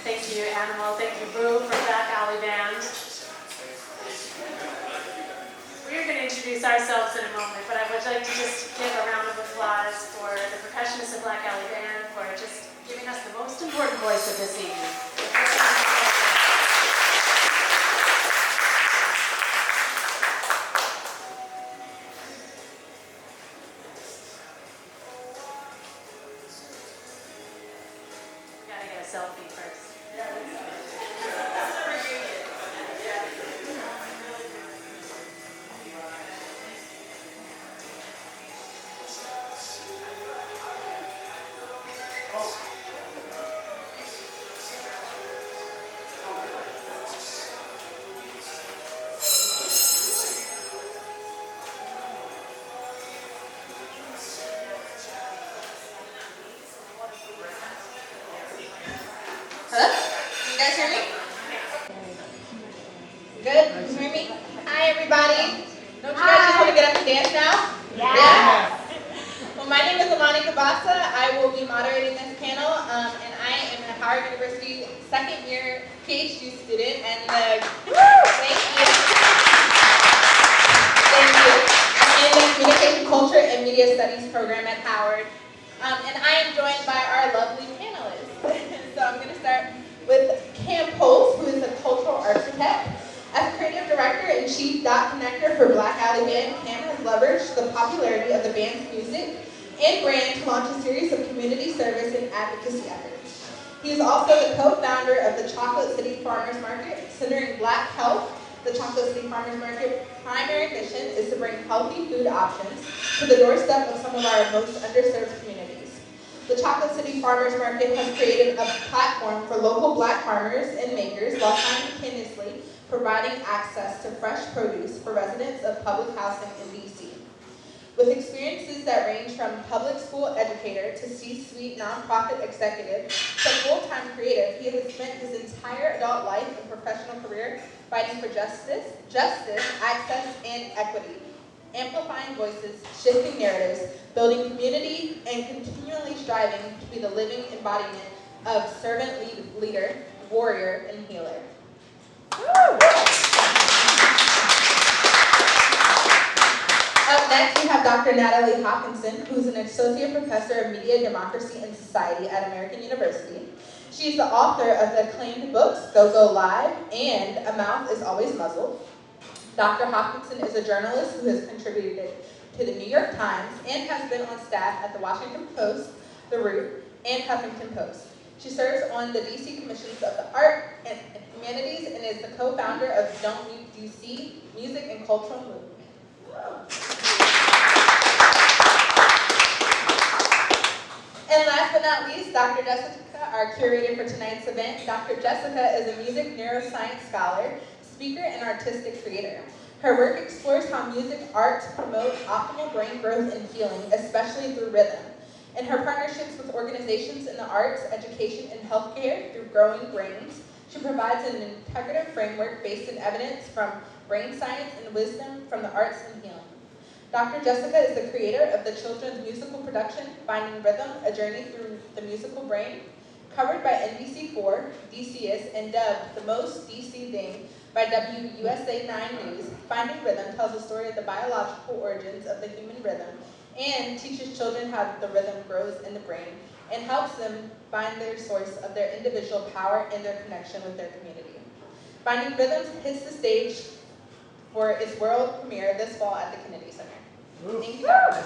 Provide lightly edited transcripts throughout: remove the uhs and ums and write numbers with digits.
Thank you, Animal. Thank you, Boo, for Back Alley Band. We are going to introduce ourselves in a moment, but I would like to just give a round of applause for the percussionists of Black Alley Band for just giving us the most important voice of this evening. We got to get a selfie first. Hello? You guys hear me? Good? You hear me? Hi, everybody. Don't you guys just want to get up and dance now? Yeah. Well, my name is Amani Kabasa. I will be moderating this panel, and I am a Howard University second-year PhD student. And thank you. I'm in the Communication Culture and Media Studies program at Howard. And I am joined by our lovely panelists. So I'm going to start with Cam Post, who is a cultural architect. As creative director and chief dot connector for Black Alley Band, Cam has leveraged the popularity of the band's music and brand to launch a series of community service and advocacy efforts. He is also the co-founder of the Chocolate City Farmers Market, centering Black health. The Chocolate City Farmers Market primary mission is to bring healthy food options to the doorstep of some of our most underserved communities. The Chocolate City Farmers Market has created a platform for local Black farmers and makers while simultaneously providing access to fresh produce for residents of public housing in DC. With experiences that range from public school educator to C-suite nonprofit executive to full-time creative, he has spent his entire adult life and professional career fighting for justice, access, and equity, amplifying voices, shifting narratives, building community, and continually striving to be the living embodiment of servant leader, warrior, and healer. Up Next, we have Dr. Natalie Hopkinson, who's an associate professor of media, democracy, and society at American University. She's the author of the acclaimed books Gogo Live and A Mouth is Always Muzzled. Dr. Hopkinson is a journalist who has contributed to the New York Times and has been on staff at the Washington Post, The Root, and Huffington Post. She serves on the DC Commissions of the Art and Humanities and is the co-founder of Don't Mute DC Music and Cultural Movement. And last but not least, Dr. Jessica, our curator for tonight's event. Dr. Jessica is a music neuroscience scholar, speaker, and artistic creator. Her work explores how music arts promote optimal brain growth and healing, especially through rhythm. In her partnerships with organizations in the arts, education, and healthcare through Growing Brains, she provides an integrative framework based in evidence from brain science and wisdom from the arts and healing. Dr. Jessica is the creator of the children's musical production, Finding Rhythm, A Journey Through the Musical Brain, covered by NBC4, DCS, and dubbed the most DC thing by WUSA 9 News. Finding Rhythm tells the story of the biological origins of the human rhythm and teaches children how the rhythm grows in the brain and helps them find their source of their individual power and their connection with their community. Finding Rhythms hits the stage for its world premiere this fall at the Kennedy Center. Thank you, Dr.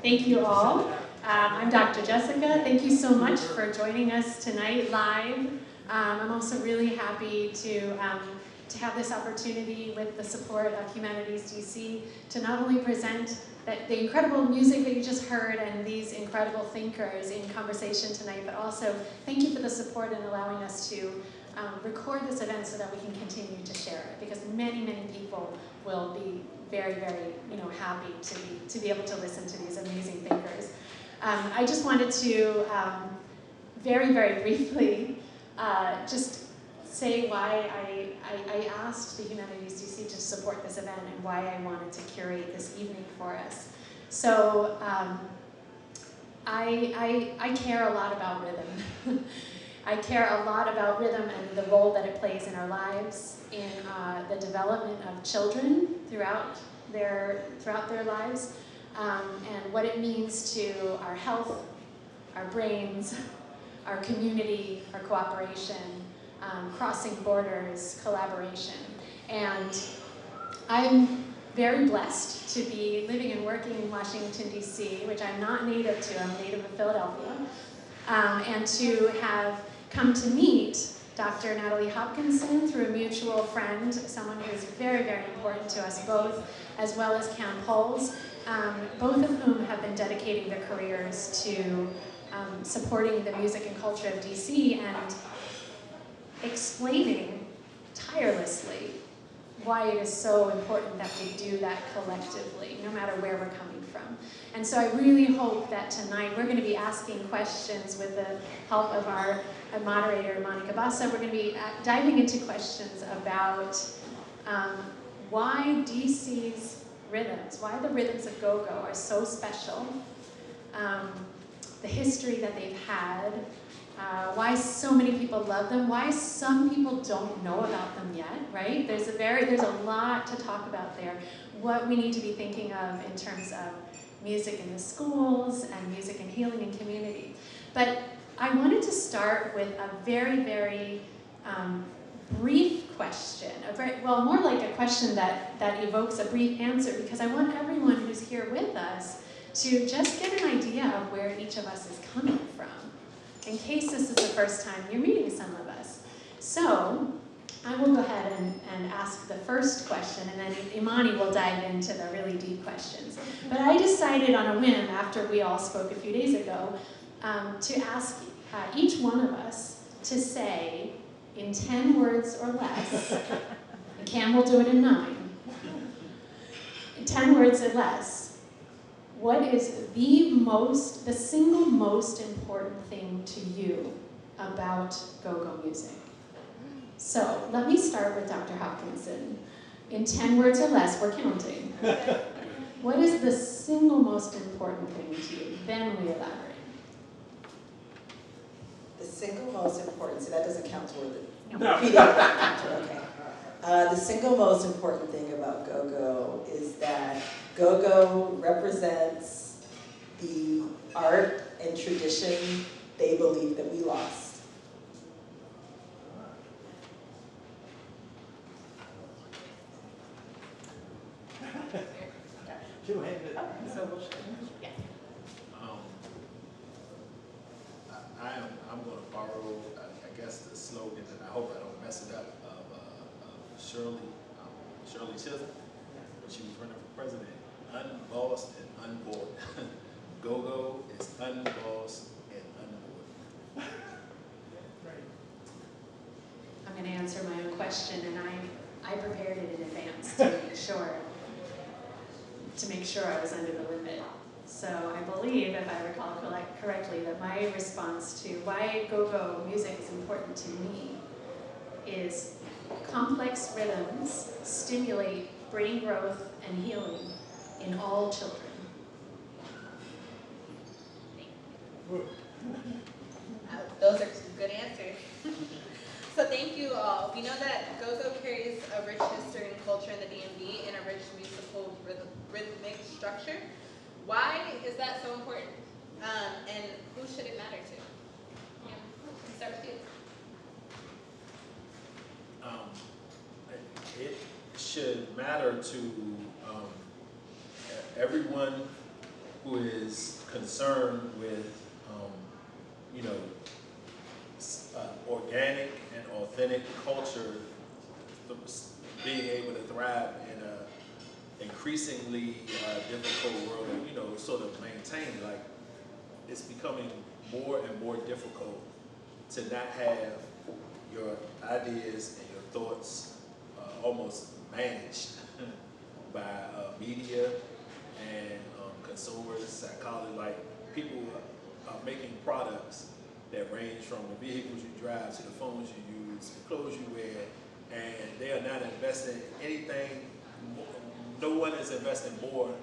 Thank you all. I'm Dr. Jessica. Thank you so much for joining us tonight live. I'm also really happy to have this opportunity with the support of Humanities DC to not only present the incredible music that you just heard and these incredible thinkers in conversation tonight, but also thank you for the support in allowing us to record this event so that we can continue to share it, because many, many people will be very, very happy to be able to listen to these amazing thinkers. I just wanted to very, very briefly just say why I asked the Humanities DC to support this event and why I wanted to curate this evening for us. So I care a lot about rhythm. I care a lot about rhythm and the role that it plays in our lives, in the development of children throughout their lives, and what it means to our health, our brains, our community, our cooperation, crossing borders, collaboration. And I'm very blessed to be living and working in Washington, D.C., which I'm not native to. I'm native of Philadelphia. And to have come to meet Dr. Natalie Hopkinson through a mutual friend, someone who is very, very important to us both, as well as Cam Poles, both of whom have been dedicating their careers to supporting the music and culture of DC and explaining tirelessly why it is so important that we do that collectively, no matter where we're coming from. And so I really hope that tonight we're going to be asking questions with the help of our moderator, Monica Bassa. We're going to be diving into questions about why DC's rhythms, why the rhythms of Gogo are so special, the history that they've had, why so many people love them, why some people don't know about them yet, right? There's a lot to talk about there. What we need to be thinking of in terms of music in the schools and music and healing and community. But I wanted to start with a very, very brief question, more like a question that evokes a brief answer, because I want everyone who's here with us to just get an idea of where each of us is coming from, in case this is the first time you're meeting some of us. So I will go ahead and ask the first question, and then Imani will dive into the really deep questions. But I decided on a whim, after we all spoke a few days ago, to ask each one of us to say, in 10 words or less, and Cam will do it in 9, in 10 words or less, what is the single most important thing to you about go-go music? So let me start with Dr. Hopkinson. In 10 words or less, we're counting. What is the single most important thing to you? Then we elaborate. The single most important, so that doesn't count toward the No. repeating factor, okay. The single most important thing about Gogo is that Gogo represents the art and tradition they believe that we lost. I'm going to borrow, I guess, the slogan, and I hope I don't mess it up, of Shirley Chisholm, when she was running for president. Unbossed and unbored. Gogo is unbossed and unbored. I'm going to answer my own question, and I prepared it in advance to make sure I was under the limit. So I believe, if I recall correctly, that my response to why go-go music is important to me is complex rhythms stimulate brain growth and healing in all children. Those are some good answers. So thank you all. We know that go-go carries a rich history and culture in the DMV and a rich musical rhythmic structure. Why is that so important? And who should it matter to? Yeah, let's start with you. It should matter to everyone who is concerned with, organic and authentic culture being able to thrive in a increasingly difficult world, and sort of maintain. Like, it's becoming more and more difficult to not have your ideas and your thoughts almost managed by media and consumers, psychology. Like, people are making products that range from the vehicles you drive to the phones you use, the clothes you wear, and they are not investing anything. No one is investing more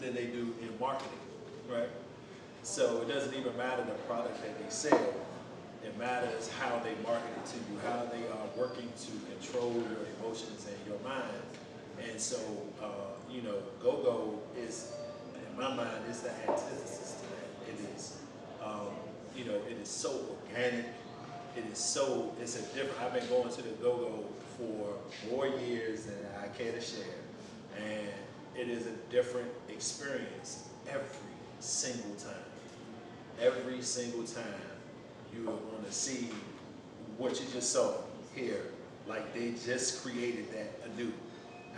than they do in marketing, right? So it doesn't even matter the product that they sell. It matters how they market it to you, how they are working to control your emotions and your mind. And so, go-go is, in my mind, is the antithesis to that. It is, it is so organic. It's a different, I've been going to the go-go for more years than I care to share. And it is a different experience every single time. Every single time you are going to see what you just saw here, like they just created that anew.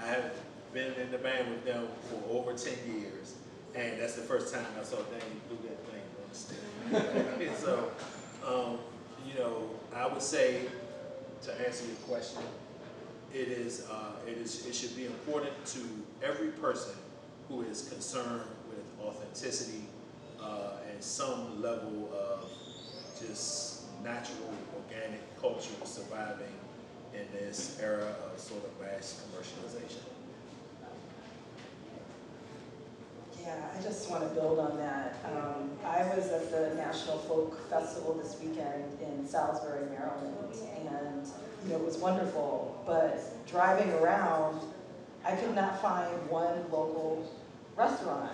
I have been in the band with them for over 10 years, and that's the first time I saw Danny do that thing on the stage. So, I would say, to answer your question, it should be important to every person who is concerned with authenticity and some level of just natural, organic culture surviving in this era of sort of mass commercialization. Yeah, I just want to build on that. I was at the National Folk Festival this weekend in Salisbury, Maryland, and it was wonderful, but driving around, I could not find one local restaurant.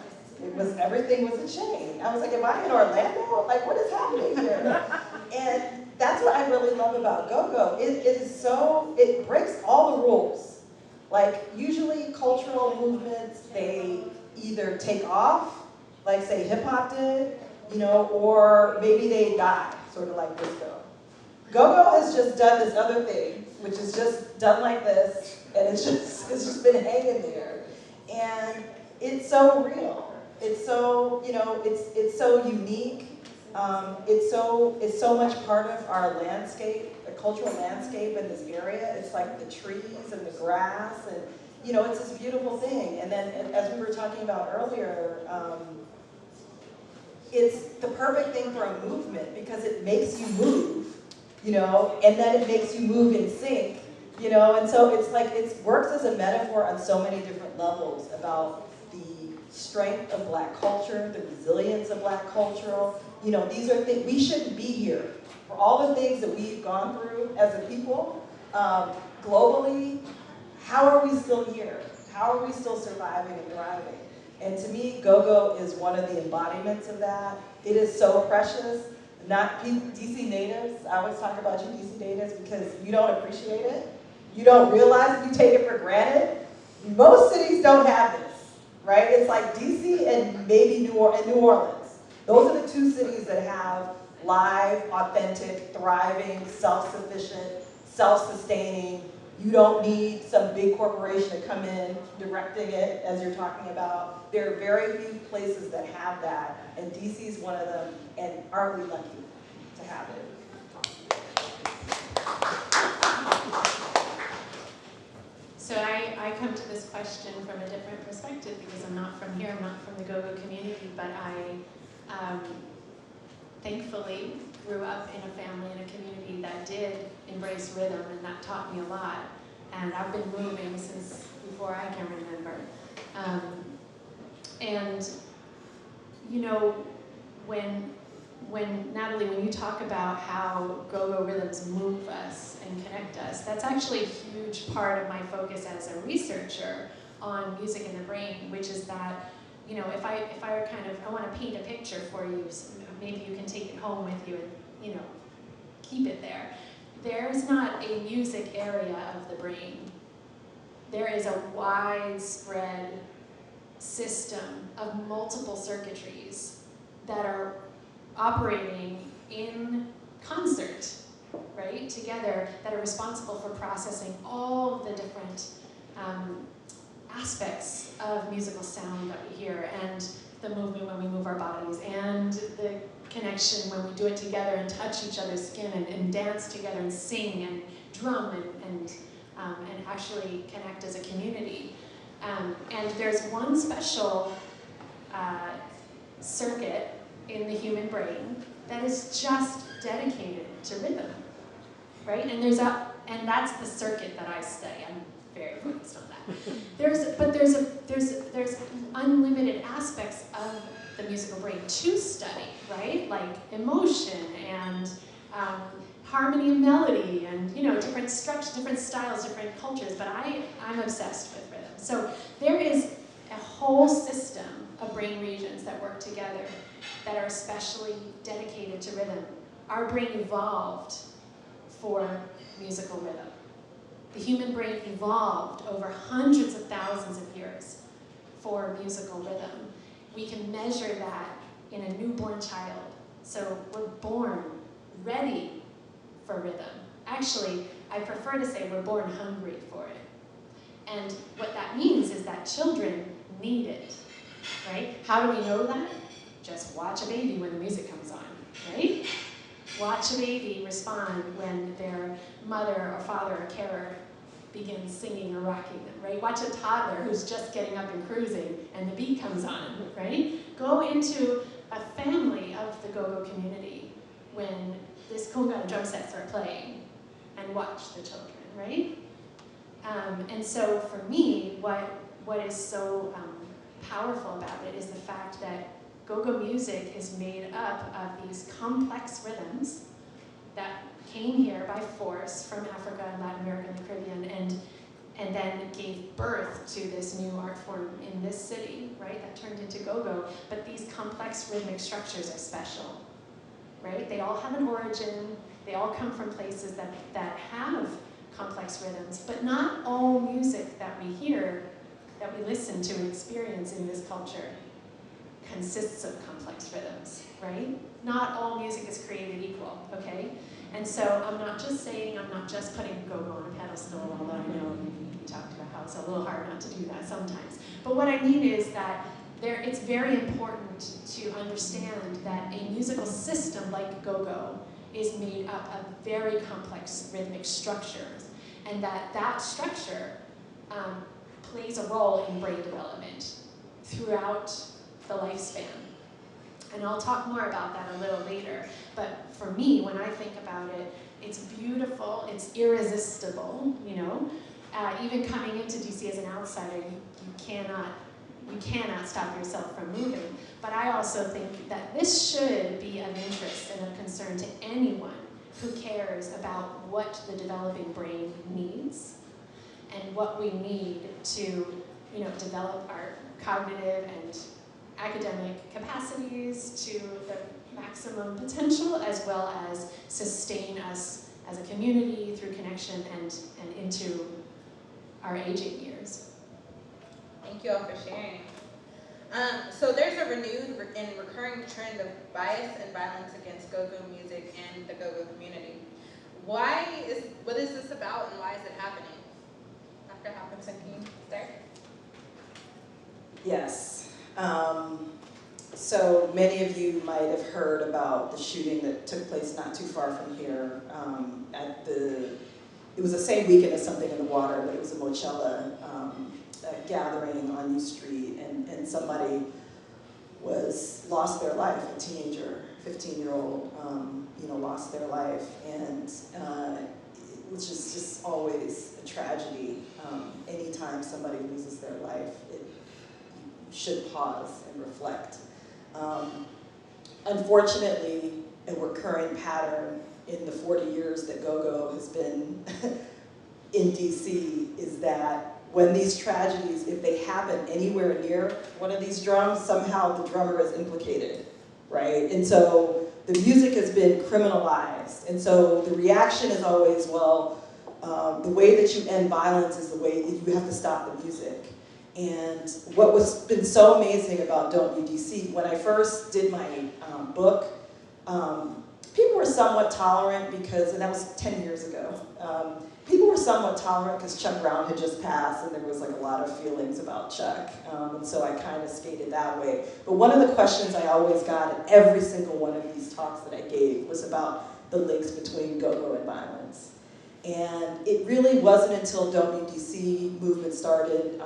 Everything was a chain. I was like, am I in Orlando? Like, what is happening here? And that's what I really love about go-go. It breaks all the rules. Like, usually cultural movements, they either take off, like say hip-hop did, or maybe they die, sort of like disco. Go-go has just done this other thing, which is just done like this, and it's just been hanging there. And it's so real. It's so, it's so unique. It's so much part of our landscape, the cultural landscape in this area. It's like the trees and the grass, and it's this beautiful thing. And then, as we were talking about earlier, it's the perfect thing for a movement because it makes you move, and then it makes you move in sync, and so it's like, it works as a metaphor on so many different levels about the strength of Black culture, the resilience of Black culture. These are things, we shouldn't be here. For all the things that we've gone through as a people, globally, how are we still here? How are we still surviving and thriving? And to me, Gogo is one of the embodiments of that. It is so precious. Not DC natives, I always talk about you DC natives because you don't appreciate it. You don't realize it, you take it for granted. Most cities don't have this, right? It's like DC and maybe New Orleans. Those are the two cities that have live, authentic, thriving, self-sufficient, self-sustaining. You don't need some big corporation to come in directing it, as you're talking about. There are very few places that have that, and DC is one of them, and aren't we lucky to have it? So I come to this question from a different perspective because I'm not from here, I'm not from the Gogo community, but I thankfully grew up in a family and a community that did embrace rhythm, and that taught me a lot. And I've been moving since before I can remember. And you know, when Natalie, when you talk about how Gogo rhythms move us and connect us, that's actually a huge part of my focus as a researcher on music in the brain, which is that, you know, if I were I want to paint a picture for you, so maybe you can take it home with you and, you know, keep it there. There's not a music area of the brain. There is a widespread system of multiple circuitries that are operating in concert, right, together, that are responsible for processing all of the different aspects of musical sound that we hear, and the movement when we move our bodies, and the connection when we do it together and touch each other's skin and dance together and sing and drum and actually connect as a community. And there's one special circuit in the human brain that is just dedicated to rhythm, right? And that's the circuit that I study. I'm very focused on that. There's unlimited aspects of the musical brain to study, right? Like emotion and harmony and melody, and you know, different structures, different styles, different cultures. But I'm obsessed with rhythm. So there is a whole system of brain regions that work together that are especially dedicated to rhythm. Our brain evolved for musical rhythm. The human brain evolved over hundreds of thousands of years for musical rhythm. We can measure that in a newborn child. So we're born ready for rhythm. Actually, I prefer to say we're born hungry for it. And what that means is that children need it, right? How do we know that? Just watch a baby when the music comes on, right? Watch a baby respond when their mother or father or carer begins singing or rocking them, right? Watch a toddler who's just getting up and cruising and the beat comes on, right? Go into a family of the Gogo community when this conga drum sets are playing and watch the children, right? And so for me, what is so powerful about it is the fact that Gogo music is made up of these complex rhythms that came here by force from Africa and Latin America and the Caribbean, and then gave birth to this new art form in this city, right, that turned into Gogo. But these complex rhythmic structures are special, right? They all have an origin, they all come from places that have complex rhythms, but not all music that we hear, that we listen to and experience in this culture consists of complex rhythms, right? Not all music is created equal, okay? And so I'm not just putting Gogo on a pedestal, although I know we talked about how it's a little hard not to do that sometimes. But what I mean is that it's very important to understand that a musical system like Gogo is made up of very complex rhythmic structures, and that structure plays a role in brain development throughout the lifespan. And I'll talk more about that a little later. But for me, when I think about it, it's beautiful, it's irresistible, you know. Even coming into DC as an outsider, you cannot stop yourself from moving. But I also think that this should be of interest and of concern to anyone who cares about what the developing brain needs and what we need to, develop our cognitive and academic capacities to the maximum potential, as well as sustain us as a community through connection and into our aging years. Thank you all for sharing. So there's a renewed and recurring trend of bias and violence against go-go music and the go-go community. What is this about, and why is it happening? Dr. Hopkinson, can you start? Yes. So many of you might have heard about the shooting that took place not too far from here. It was the same weekend as Something in the Water, but it was a Mochella gathering on U Street, and somebody lost their life, a teenager, 15-year-old, lost their life, and which is just always a tragedy. Anytime somebody loses their life, you should pause and reflect. Unfortunately, a recurring pattern in the 40 years that Gogo has been in DC is that when these tragedies, if they happen anywhere near one of these drums, somehow the drummer is implicated, right? And so the music has been criminalized. And so the reaction is always, well, the way that you end violence is the way that you have to stop the music. And what was been so amazing about Don't You DC, when I first did my book, people were somewhat tolerant because, and that was 10 years ago, people were somewhat tolerant because Chuck Brown had just passed and there was like a lot of feelings about Chuck. And so I kind of skated that way. But one of the questions I always got in every single one of these talks that I gave was about the links between Gogo and violence. And it really wasn't until Don't You DC movement started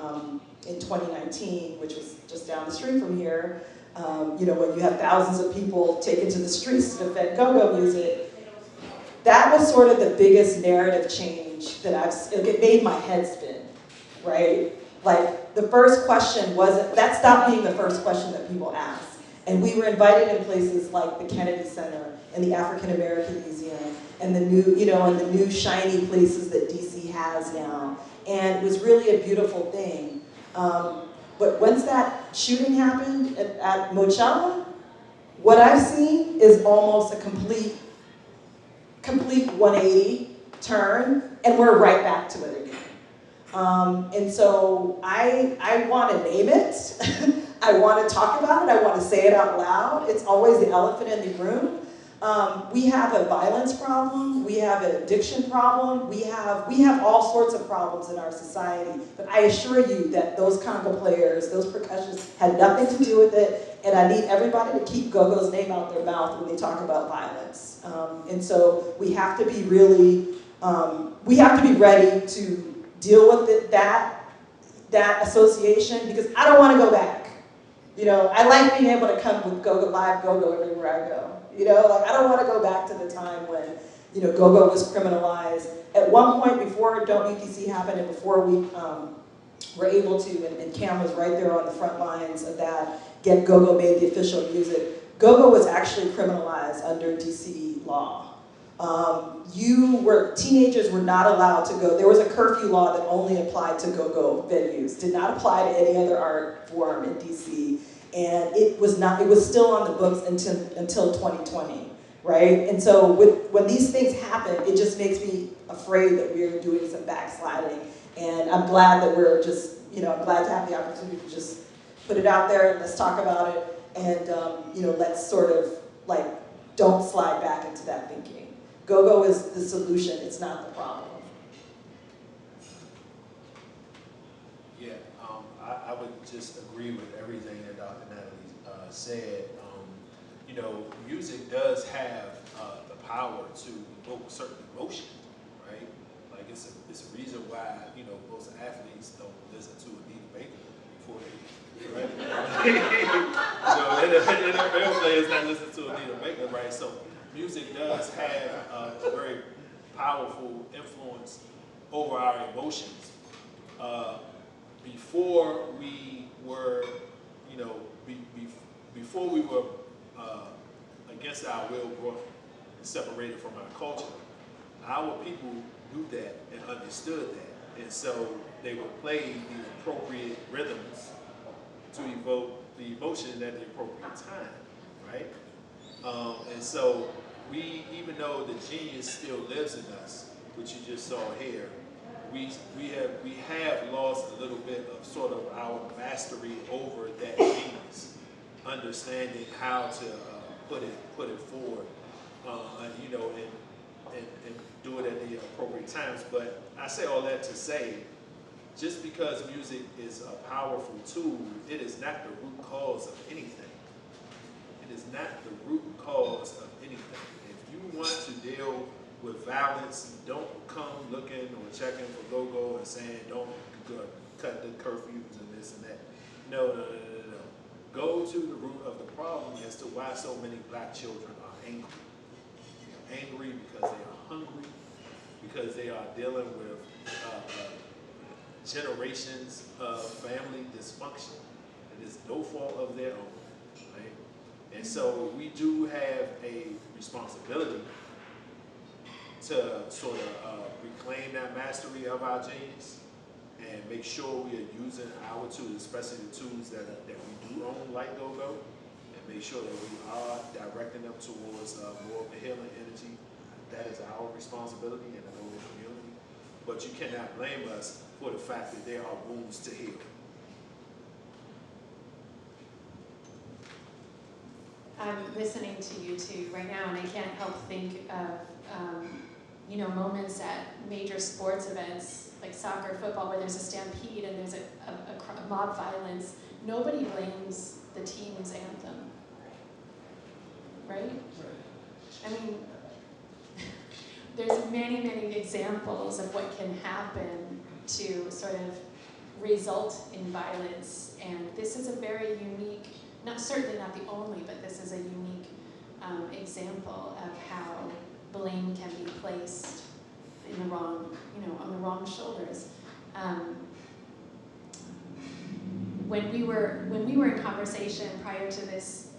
in 2019, which was just down the street from here, when you have thousands of people taken to the streets to defend go-go music, that was sort of the biggest narrative change that it made my head spin, right? Like, the first question that stopped being the first question that people asked. And we were invited in places like the Kennedy Center and the African American Museum and the new shiny places that DC has now. And it was really a beautiful thing. But once that shooting happened at Mochella, what I've seen is almost a complete 180 turn, and we're right back to it again. And so I want to name it. I want to talk about it. I want to say it out loud. It's always the elephant in the room. We have a violence problem. We have an addiction problem. We have all sorts of problems in our society. But I assure you that those conga players, those percussionists, had nothing to do with it. And I need everybody to keep Gogo's name out their mouth when they talk about violence. And so we have to be ready to deal with that association, because I don't want to go back. I like being able to come with live Gogo everywhere I go. I don't want to go back to the time when, Gogo was criminalized. At one point before Don't You DC happened, and before we were able to, and Cam was right there on the front lines of that, get Gogo made the official music. Gogo was actually criminalized under DC law. Teenagers were not allowed to go. There was a curfew law that only applied to Gogo venues, did not apply to any other art form in DC. And it was still on the books until 2020, right? And so when these things happen, it just makes me afraid that we're doing some backsliding. And I'm glad that we're just, I'm glad to have the opportunity to just put it out there and let's talk about it. And, let's sort of don't slide back into that thinking. Gogo is the solution, it's not the problem. Yeah, I would just agree with everything that Dr. Natalie said. Music does have the power to evoke certain emotion, right? Like it's a reason why most athletes don't listen to Anita Baker before they, right? NFL players not listen to Anita Baker, right? So music does have a very powerful influence over our emotions. Before we were, before we were against our will brought separated from our culture. Our people knew that and understood that, and so they would play the appropriate rhythms to evoke the emotion at the appropriate time, right? And so we, even though the genius still lives in us, which you just saw here, we have lost a little bit of sort of our mastery over that genius, understanding how to put it forward, you know, and do it at the appropriate times. But I say all that to say, just because music is a powerful tool, it is not the root cause of anything. It is not the root cause of anything. If you want to deal with violence, don't come looking or checking for Gogo and saying don't cut the curfews and this and that. No. Go to the root of the problem as to why so many black children are angry. They're angry because they are hungry, because they are dealing with generations of family dysfunction. It is no fault of their own, right? And so we do have a responsibility to sort of reclaim that mastery of our genius and make sure we are using our tools, especially the tools that we do own, like Gogo, and make sure that we are directing them towards more of the healing energy. That is our responsibility in the Gogo community. But you cannot blame us for the fact that there are wounds to heal. I'm listening to you two right now, and I can't help think of you know, moments at major sports events like soccer, football, where there's a stampede and there's a mob violence. Nobody blames the team's anthem, right? I mean, there's many, many examples of what can happen to sort of result in violence, and this is a very unique, certainly not the only, but this is a unique example of how blame can be placed in the wrong, you know, on the wrong shoulders. When we were in conversation prior to this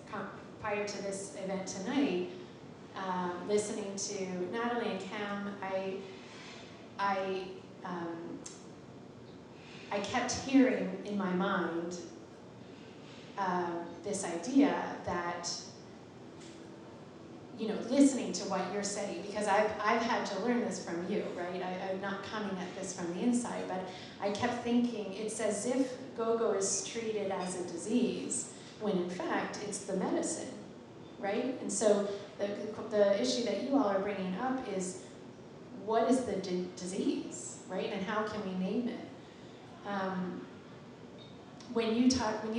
event tonight, listening to Natalie and Cam, I kept hearing in my mind this idea that, you know, listening to what you're saying, because I've had to learn this from you, right? I'm not coming at this from the inside, but I kept thinking it's as if Gogo is treated as a disease, when in fact it's the medicine, right? And so the issue that you all are bringing up is, what is the disease, right? And how can we name it? When you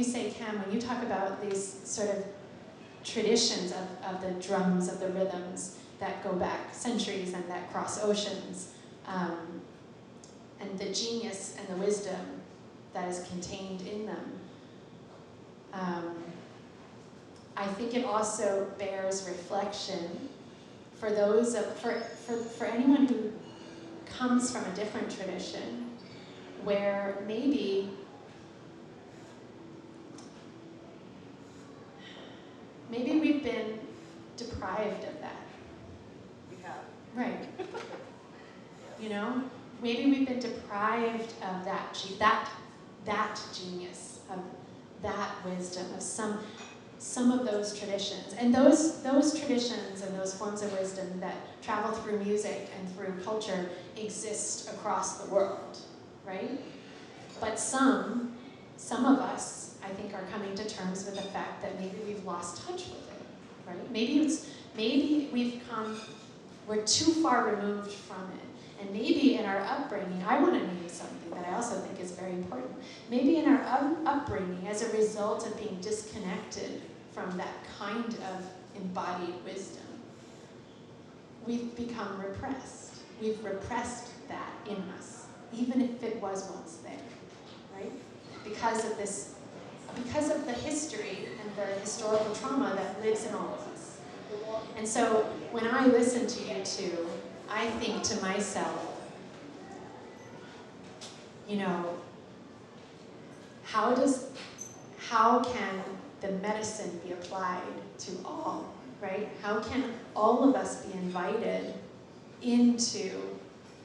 say, Cam, when you talk about these sort of traditions of the drums, of the rhythms that go back centuries and that cross oceans, and the genius and the wisdom that is contained in them, I think it also bears reflection for those for anyone who comes from a different tradition, where maybe we've been deprived of that. We have. Right. You know, maybe we've been deprived of that genius, of that wisdom, of some of those traditions. And those traditions and those forms of wisdom that travel through music and through culture exist across the world, right? But some of us, I think, are coming to terms with the fact that maybe we've lost touch with it, right? Maybe we're too far removed from it. And maybe in our upbringing, I want to name something that I also think is very important. Maybe in our upbringing, as a result of being disconnected from that kind of embodied wisdom, we've become repressed. We've repressed that in us, even if it was once there, right? Because of the history and the historical trauma that lives in all of us. And so when I listen to you two, I think to myself, you know, how can the medicine be applied to all right? How can all of us be invited into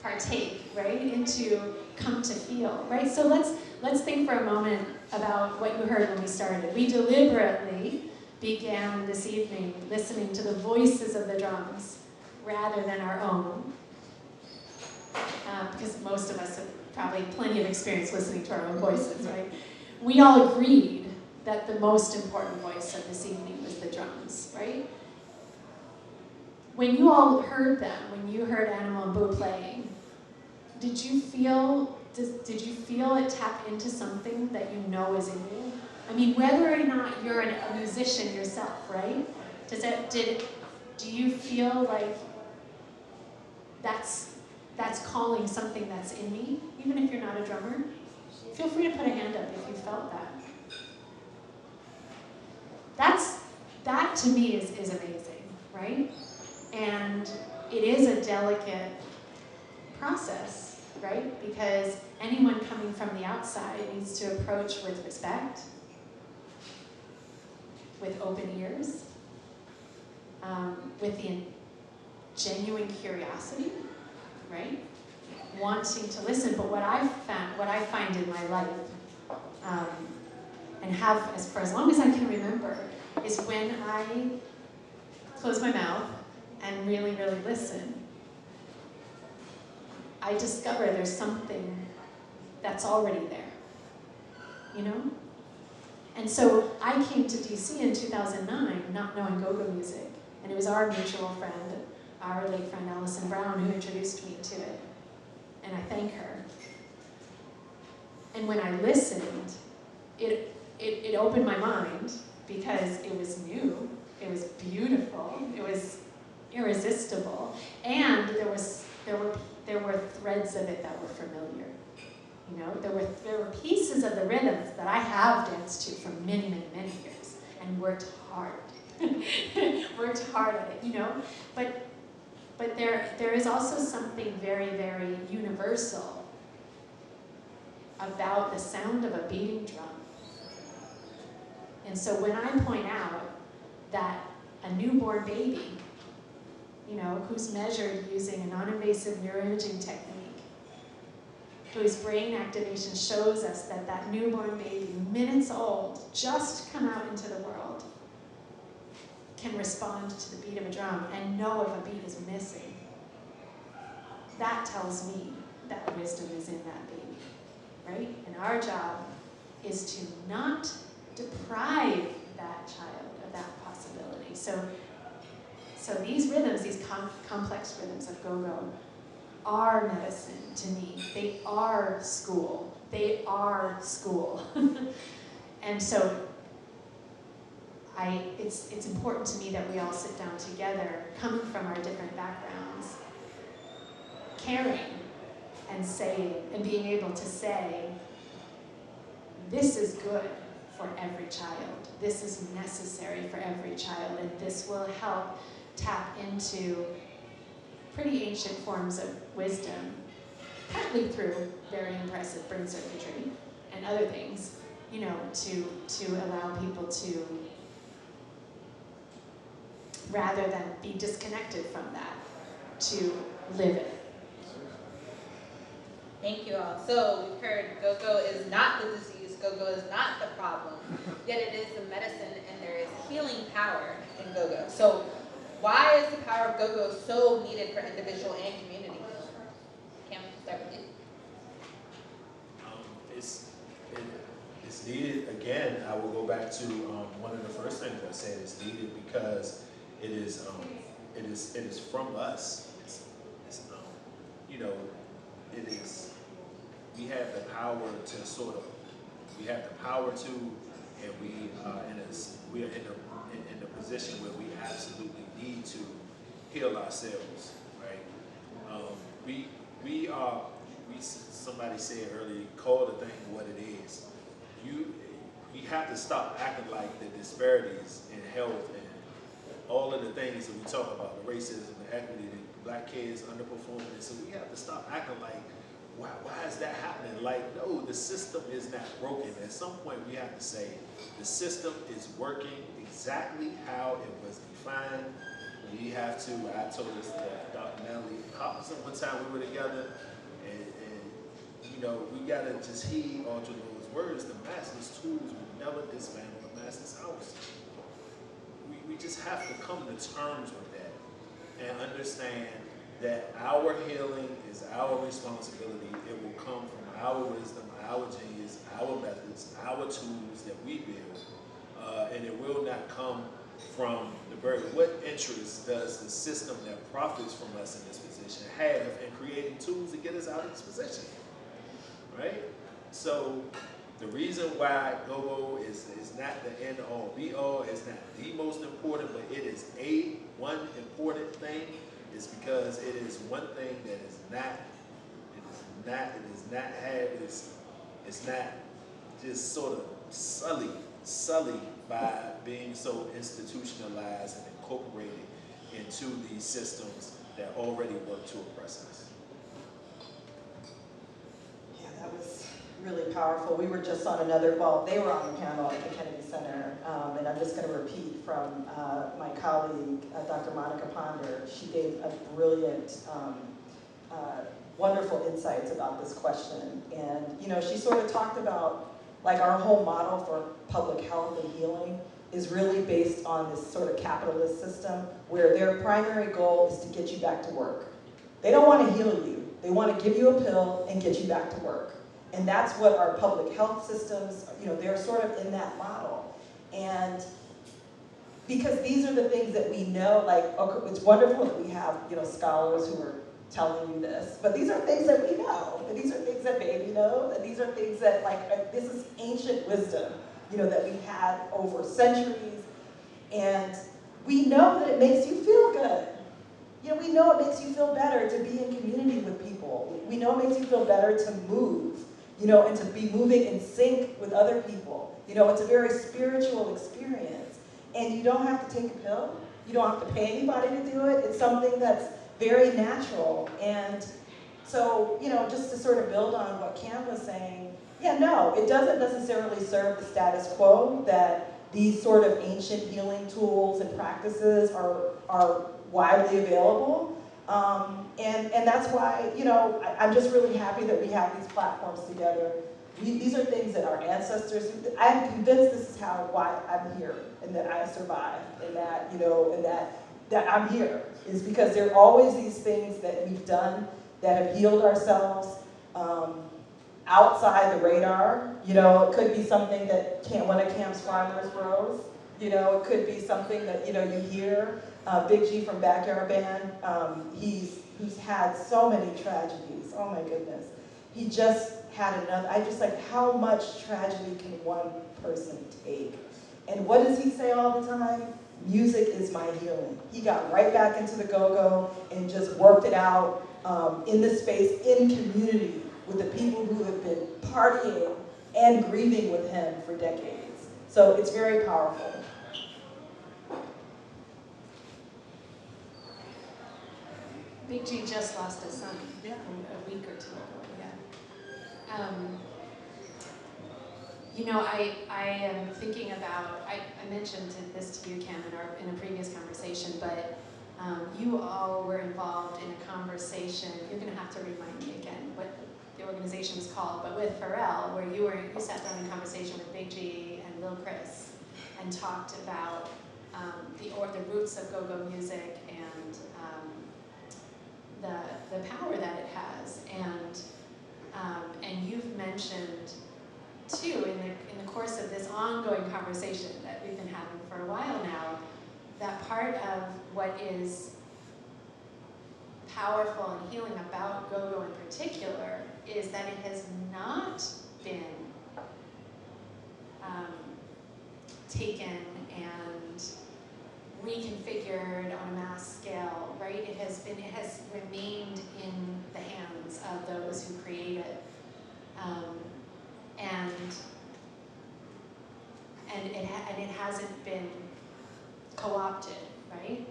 partake, right? Into come to feel, right? So let's think for a moment about what you heard when we started. We deliberately began this evening listening to the voices of the drums rather than our own, because most of us have probably plenty of experience listening to our own voices, right? We all agreed that the most important voice of this evening was the drums, right? When you all heard them, when you heard Animal and Boo playing, did you feel it tap into something that you know is in you? I mean, whether or not you're a musician yourself, right? Do you feel like that's calling something that's in me, even if you're not a drummer? Feel free to put a hand up if you felt that. That to me is amazing, right? And it is a delicate process, right? Because anyone coming from the outside needs to approach with respect, with open ears, with the genuine curiosity, right? Wanting to listen. But what I find in my life, and have for as long as I can remember, is when I close my mouth and really, really listen, I discover there's something that's already there, you know? And so I came to DC in 2009 not knowing go-go music, and it was our mutual friend, our late friend Allison Brown, who introduced me to it, and I thank her. And when I listened, it opened my mind because it was new, it was beautiful, it was irresistible, and there were threads of it that were familiar. You know, there were pieces of the rhythms that I have danced to for many, many, many years and worked hard. Worked hard at it, you know? But there is also something very, very universal about the sound of a beating drum. And so when I point out that a newborn baby, you know, who's measured using a non-invasive neuroimaging technique, whose brain activation shows us that that newborn baby, minutes old, just come out into the world, can respond to the beat of a drum and know if a beat is missing. That tells me that wisdom is in that baby, right? And our job is to not deprive that child of that possibility. So these rhythms, these complex rhythms of go-go, are medicine to me. They are school. They are school. And so it's important to me that we all sit down together, coming from our different backgrounds, caring and saying, and being able to say, this is good for every child. This is necessary for every child, and this will help tap into pretty ancient forms of wisdom, partly through very impressive brain circuitry and other things, you know, to allow people to, rather than be disconnected from that, to live it. Thank you all. So we've heard go-go is not the disease, go-go is not the problem, yet it is the medicine, and there is healing power in go-go. So why is the power of go-go so needed for individual and community? Cam, start with you. It's needed, again, I will go back to one of the first things I said. It's needed because it is from us. It's you know, it is, we have the power to sort of, we have the power to, and we are in the position where we absolutely need to heal ourselves, right? Somebody said earlier, call the thing what it is. We have to stop acting like the disparities in health and all of the things that we talk about, the racism, the equity, the black kids underperforming. So we have to stop acting like why is that happening? Like, no, the system is not broken. At some point, we have to say the system is working exactly how it was defined. We have to, I told this to Dr. Natalie Hopkinson one time we were together, and you know, we got to just heed all those words. The master's tools will never dismantle the master's house. We just have to come to terms with that and understand that our healing is our responsibility. It will come from our wisdom, our genius, our methods, our tools that we build, and it will not come from the very, what interest does the system that profits from us in this position have in creating tools to get us out of this position, right? So the reason why Gogo is not the end all be all, it's not the most important, but it is one important thing, is because it is one thing that is not it's not just sort of sullied by being so institutionalized and incorporated into these systems that already work to oppress us. Yeah, that was really powerful. We were just on another, well, they were on the panel at the Kennedy Center, and I'm just going to repeat from my colleague, Dr. Monica Ponder. She gave a brilliant, wonderful insights about this question. And, you know, she sort of talked about, like, our whole model for public health and healing is really based on this sort of capitalist system where their primary goal is to get you back to work. They don't want to heal you. They want to give you a pill and get you back to work. And that's what our public health systems, you know, they're sort of in that model. And because these are the things that we know, like, okay, it's wonderful that we have, you know, scholars who are telling you this, but these are things that we know, and these are things that baby knows, and these are things that, like, this is ancient wisdom, you know, that we've had over centuries, and we know that it makes you feel good. You know, we know it makes you feel better to be in community with people. We know it makes you feel better to move, you know, and to be moving in sync with other people. You know, it's a very spiritual experience, and you don't have to take a pill. You don't have to pay anybody to do it. It's something that's very natural. And so, you know, just to sort of build on what Cam was saying, yeah, no, it doesn't necessarily serve the status quo that these sort of ancient healing tools and practices are widely available. And that's why, you know, I'm just really happy that we have these platforms together. These are things that our ancestors, I'm convinced this is why I'm here, and that I survived, and that, you know, and that I'm here, is because there are always these things that we've done that have healed ourselves outside the radar. You know, it could be something that one of Cam's farmers grows. You know, it could be something that, you know, you hear. Big G from Backyard Band, who's had so many tragedies. Oh my goodness. He just had another, I just like, how much tragedy can one person take? And what does he say all the time? Music is my healing. He got right back into the go-go and just worked it out in the space, in community, with the people who have been partying and grieving with him for decades. So it's very powerful. Big G just lost a son a week or two ago. Yeah. You know, I am thinking about, I mentioned this to you, Cam, in a previous conversation, but you all were involved in a conversation. You're going to have to remind me again what the organization was called, but with Pharrell, where you sat down in conversation with Big G and Lil Chris and talked about the roots of go-go music and the power that it has, and you've mentioned too in the course of this ongoing conversation that we've been having for a while now, that part of what is powerful and healing about go-go in particular is that it has not been taken and reconfigured on a mass scale, right? It has remained in the hands of those who create it, and it hasn't been co-opted, right?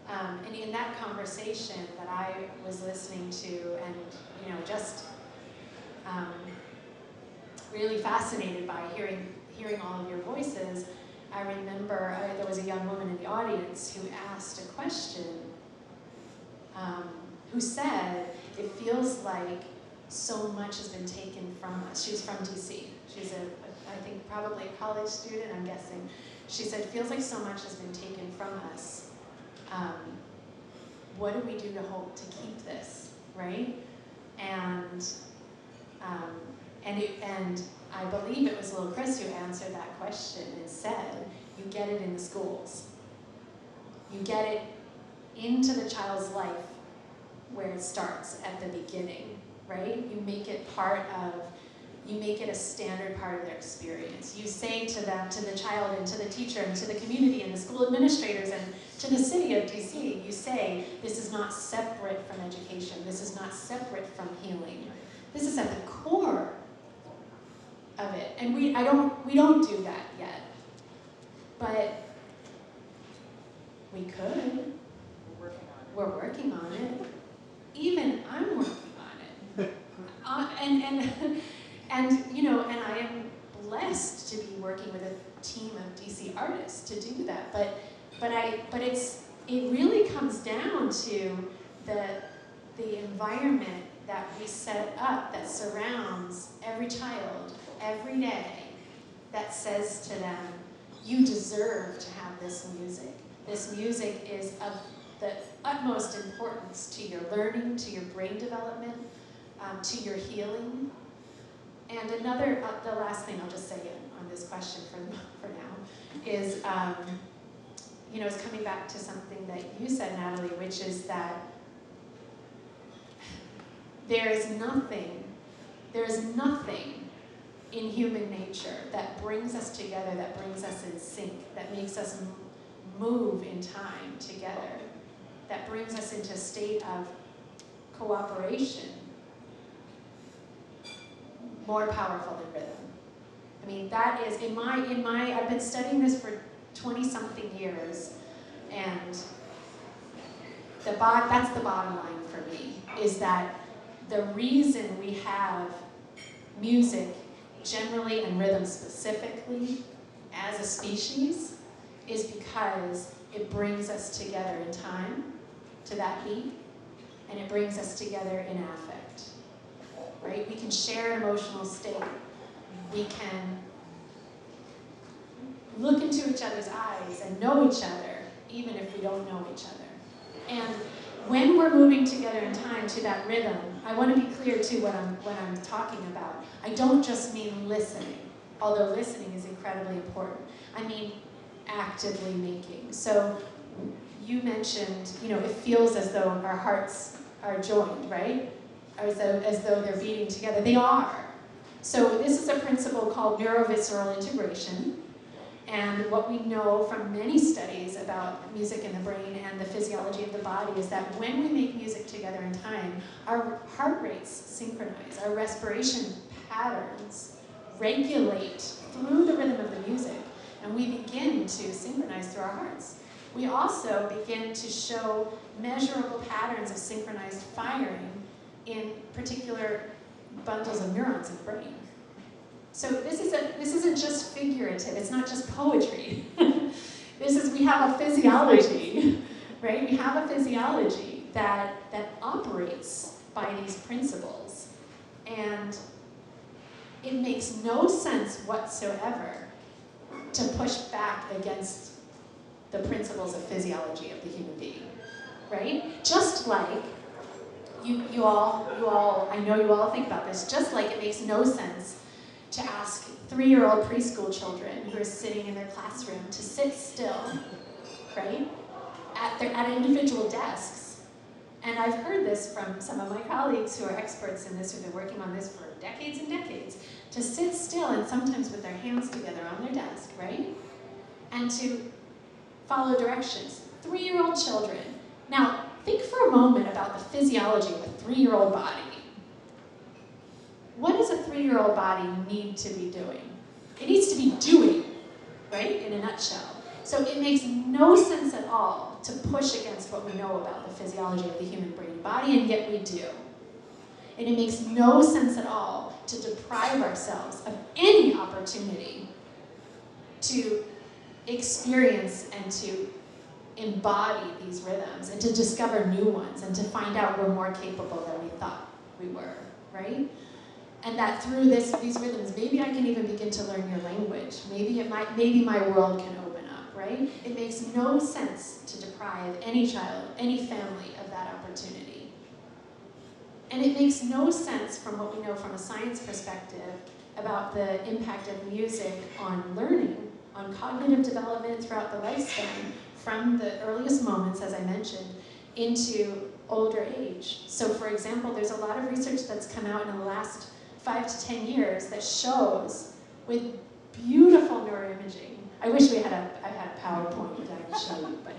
And in that conversation that I was listening to and, just really fascinated by hearing all of your voices, I remember there was a young woman in the audience who asked a question, who said, it feels like so much has been taken from us. She was from DC. She's I think probably a college student, I'm guessing. She said, it feels like so much has been taken from us. What do we do to hope to keep this, right? And I believe it was little Chris who answered that question and said, you get it in the schools. You get it into the child's life where it starts at the beginning, right? You make it you make it a standard part of their experience. You say to them, to the child and to the teacher and to the community and the school administrators and to the city of DC, you say, this is not separate from education. This is not separate from healing. This is at the core of it. And we don't do that yet. But we could. We're working on it. Even I'm working on it. And I am blessed to be working with a team of DC artists to do that. But it really comes down to the environment that we set up that surrounds every child every day, that says to them, you deserve to have this music. This music is of the utmost importance to your learning, to your brain development, to your healing. And the last thing I'll just say on this question for now is, is coming back to something that you said, Natalie, which is that there is nothing in human nature that brings us together, that brings us in sync, that makes us move in time together, that brings us into a state of cooperation more powerful than rhythm. I mean, that is, I've been studying this for 20-something years, and that's the bottom line for me, is that the reason we have music generally and rhythm specifically as a species is because it brings us together in time to that beat, and it brings us together in affect, right? We can share an emotional state. We can look into each other's eyes and know each other, even if we don't know each other. And when we're moving together in time to that rhythm, I want to be clear too when I'm talking about. I don't just mean listening, although listening is incredibly important. I mean actively making. So you mentioned, it feels as though our hearts are joined, right? Or as though they're beating together. They are. So this is a principle called neurovisceral integration. And what we know from many studies about music in the brain and the physiology of the body is that when we make music together in time, our heart rates synchronize, our respiration patterns regulate through the rhythm of the music, and we begin to synchronize through our hearts. We also begin to show measurable patterns of synchronized firing in particular bundles of neurons in the brain. So this isn't just figurative, it's not just poetry. We have a physiology, right? We have a physiology that operates by these principles. And it makes no sense whatsoever to push back against the principles of physiology of the human being, right? Just like you all, I know you all think about this, just like it makes no sense to ask 3-year-old preschool children who are sitting in their classroom to sit still, right, at individual desks. And I've heard this from some of my colleagues who are experts in this, who've been working on this for decades and decades, to sit still and sometimes with their hands together on their desk, right, and to follow directions. 3-year-old children. Now, think for a moment about the physiology of a 3-year-old body. What does a 3-year-old body need to be doing? It needs to be doing, right, in a nutshell. So it makes no sense at all to push against what we know about the physiology of the human brain and body, and yet we do. And it makes no sense at all to deprive ourselves of any opportunity to experience and to embody these rhythms and to discover new ones and to find out we're more capable than we thought we were, right? And that through these rhythms, maybe I can even begin to learn your language. Maybe my world can open up, right? It makes no sense to deprive any child, any family of that opportunity. And it makes no sense from what we know from a science perspective about the impact of music on learning, on cognitive development throughout the lifespan, from the earliest moments, as I mentioned, into older age. So for example, there's a lot of research that's come out in the last 5 to 10 years that shows with beautiful neuroimaging. I wish I had a PowerPoint that I could show you, but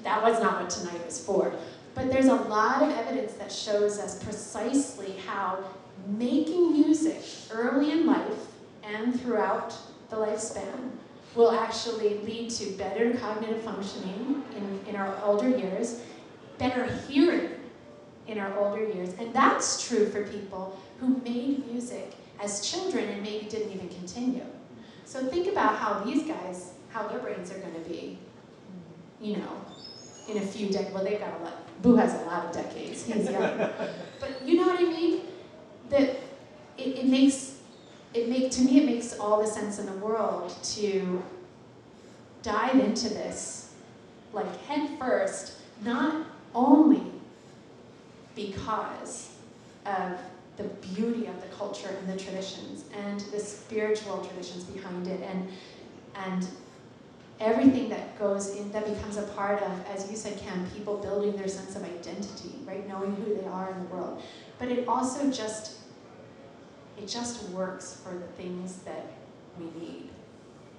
that was not what tonight was for. But there's a lot of evidence that shows us precisely how making music early in life and throughout the lifespan will actually lead to better cognitive functioning in our older years, better hearing in our older years. And that's true for people who made music as children and maybe didn't even continue. So think about how these guys, how their brains are going to be, you know, in a few decades. Well, they've got a lot. Boo has a lot of decades. He's young. But you know what I mean? That it makes all the sense in the world to dive into this, like head first, not only because of the beauty of the culture and the traditions and the spiritual traditions behind it and everything that goes in, that becomes a part of, as you said, Cam, people building their sense of identity, right? Knowing who they are in the world. But it also just works for the things that we need,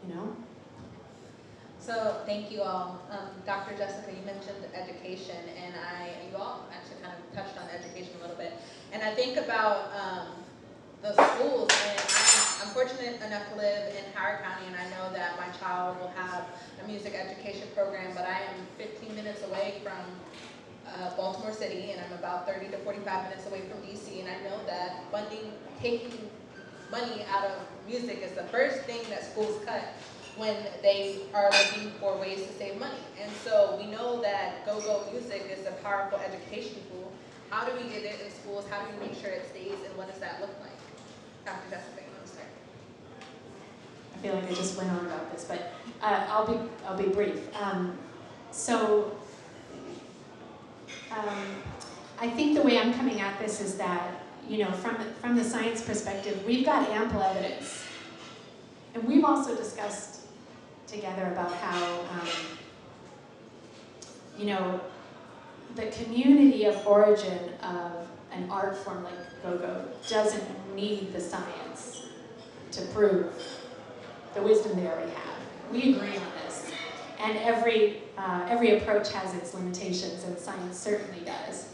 you know? So thank you all. Dr. Jessica, you mentioned education, and you all actually kind of touched on education a little bit. And I think about the schools, and I'm fortunate enough to live in Howard County, and I know that my child will have a music education program, but I am 15 minutes away from Baltimore City, and I'm about 30 to 45 minutes away from DC, and I know that taking money out of music is the first thing that schools cut when they are looking for ways to save money. And so we know that Gogo music is a powerful education tool. How do we get it in schools? How do we make sure it stays, and what does that look like? Dr. Jessica, you want to start? I feel like I just went on about this, but I'll be brief. I think the way I'm coming at this is that, you know, from the science perspective, we've got ample evidence, and we've also discussed together about how, you know, the community of origin of an art form like Gogo doesn't need the science to prove the wisdom they already have. We agree on this. And every approach has its limitations, and science certainly does.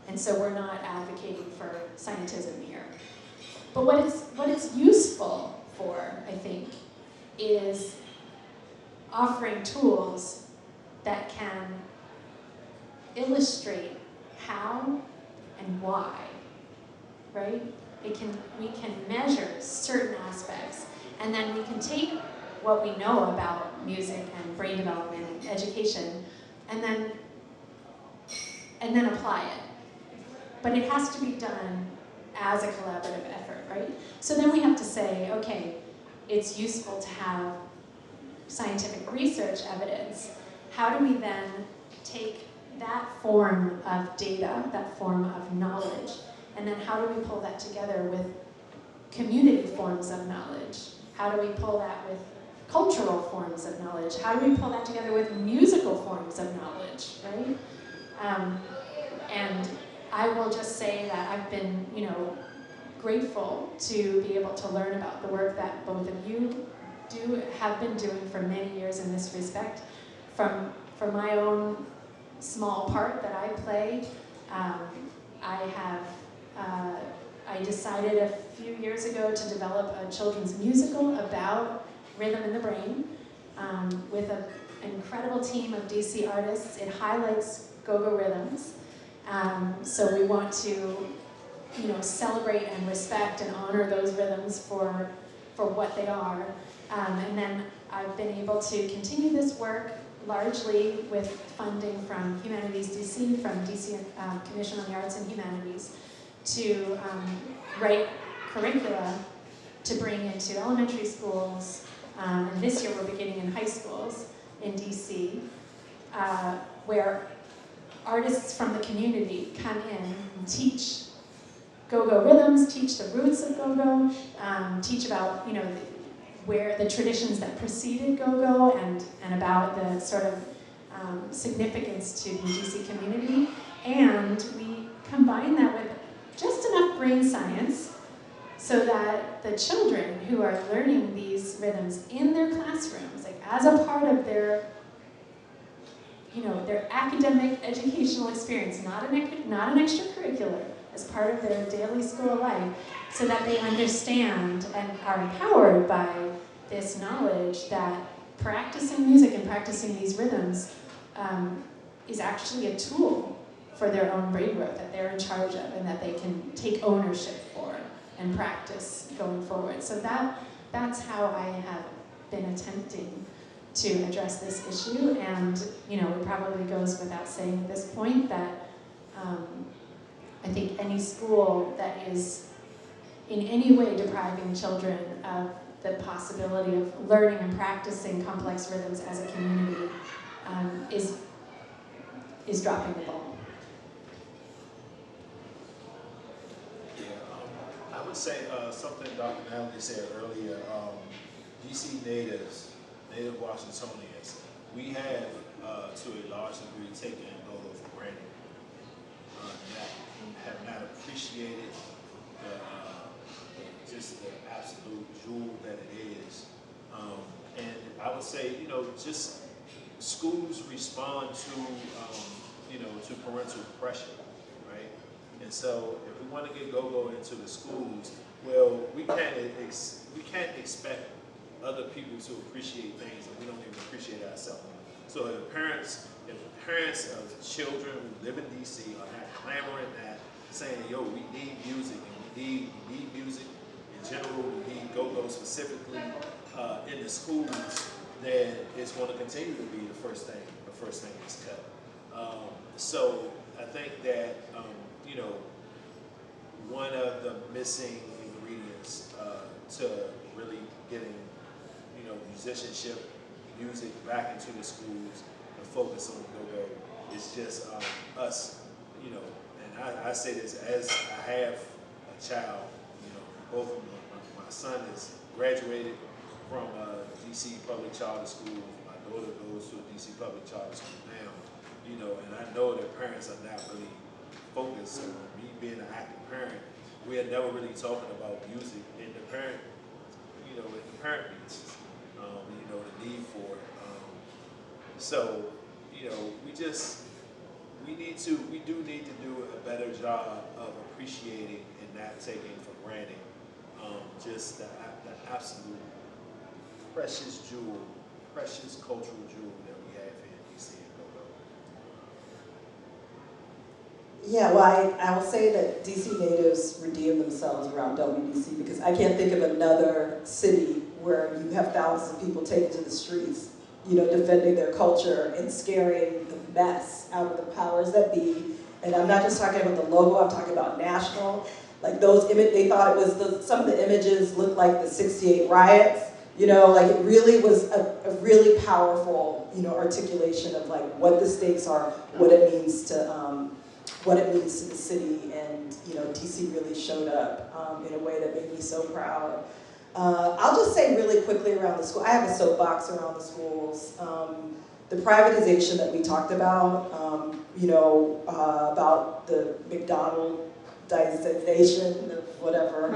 And so we're not advocating for scientism here. But what it's useful for, I think, is offering tools that can illustrate how and why, right? We can measure certain aspects, and then we can take what we know about music and brain development and education, and then apply it. But it has to be done as a collaborative effort, right? So then we have to say, okay, it's useful to have scientific research evidence. How do we then take that form of data, that form of knowledge, and then how do we pull that together with community forms of knowledge? How do we pull that with cultural forms of knowledge? How do we pull that together with musical forms of knowledge, right? And I will just say that I've been, you know, grateful to be able to learn about the work that both of you have been doing for many years in this respect. From my own small part that I play, I decided a few years ago to develop a children's musical about rhythm in the brain. with an incredible team of DC artists. It highlights go-go rhythms. So we want to, celebrate and respect and honor those rhythms for what they are. And then I've been able to continue this work largely with funding from Humanities DC, from DC Commission on the Arts and Humanities, to write curricula to bring into elementary schools, and this year we're beginning in high schools in DC, where artists from the community come in and teach go-go rhythms, teach the roots of go-go, teach about where the traditions that preceded go-go and about the sort of significance to the DC community. And we combine that with just enough brain science so that the children who are learning these rhythms in their classrooms, like as a part of their their academic educational experience, not an extracurricular, as part of their daily school life, so that they understand and are empowered by this knowledge that practicing music and practicing these rhythms is actually a tool for their own brain growth that they're in charge of and that they can take ownership for and practice going forward. So that's how I have been attempting to address this issue, and it probably goes without saying at this point that I think any school that is in any way depriving children of the possibility of learning and practicing complex rhythms as a community is dropping the ball. I would say something Dr. Natalie said earlier, DC natives, native Washingtonians, we have, to a large degree, taken go-go for granted. That have not appreciated just the absolute jewel that it is. And I would say, just schools respond to parental pressure, right? And so if we want to get go-go into the schools, well, we can't expect other people to appreciate things that we don't even appreciate ourselves. So if parents of children who live in DC are not clamoring that, saying, yo, we need music, and we need music in general, we need go-go specifically in the schools, then it's going to continue to be the first thing that's cut. So I think that one of the missing ingredients to really getting musicianship, music back into the schools and focus on go-go is just us, and I say this as I have a child, both of them. My son has graduated from DC public charter school. My daughter goes to a DC public charter school now, and I know that parents are not really focused. So me being an active parent, we are never really talking about music in the parent, in the parent meetings, the need for it. So, we do need to do a better job of appreciating and not taking for granted just the absolute precious jewel, precious cultural jewel that we have here in DC and go-go. Yeah, well, I will say that DC natives redeem themselves around WDC because I can't think of another city where you have thousands of people taken to the streets, defending their culture and scaring the mess out of the powers that be. And I'm not just talking about the logo, I'm talking about national. Like they thought it was, some of the images looked like the '68 riots. It really was a really powerful, articulation of like what the stakes are, what it means to the city, and DC really showed up in a way that made me so proud. I'll just say really quickly around the school, I have a soapbox around the schools. The privatization that we talked about, about the McDonaldization of whatever,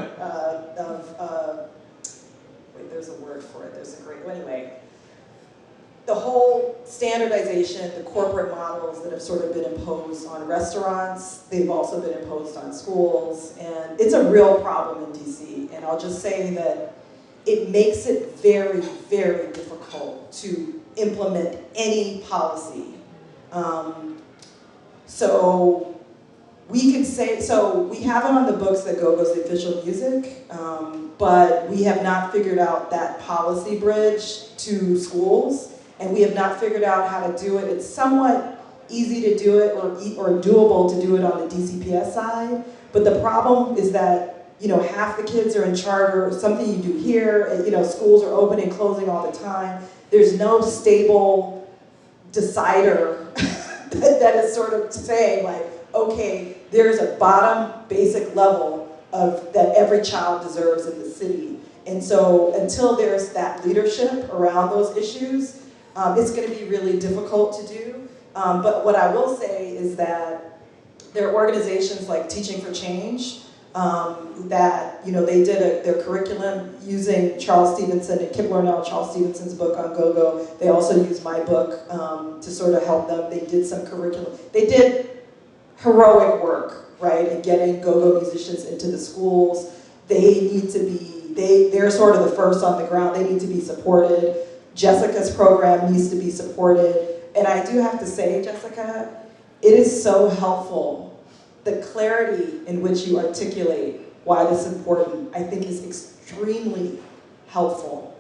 wait, there's a word for it, there's a great, anyway. The whole standardization, the corporate models that have sort of been imposed on restaurants, they've also been imposed on schools, and it's a real problem in DC. And I'll just say that it makes it very, very difficult to implement any policy. So we could say, so we have it on the books that Gogo's the official music, but we have not figured out that policy bridge to schools, and we have not figured out how to do it. It's somewhat easy to do it or doable to do it on the DCPS side, but the problem is that, you know, half the kids are in charter, something you do here, you know, schools are opening and closing all the time. There's no stable decider that is sort of saying like, okay, there's a bottom basic level of that every child deserves in the city. And so until there's that leadership around those issues, it's going to be really difficult to do. But what I will say is that there are organizations like Teaching for Change that, you know, they did their curriculum using Charles Stevenson and Kip Larnell, Charles Stevenson's book on Gogo. They also used my book to sort of help them. They did some curriculum. They did heroic work, right, in getting Gogo musicians into the schools. They need to be, they're sort of the first on the ground. They need to be supported. Jessica's program needs to be supported. And I do have to say, Jessica, it is so helpful. The clarity in which you articulate why this is important, I think, is extremely helpful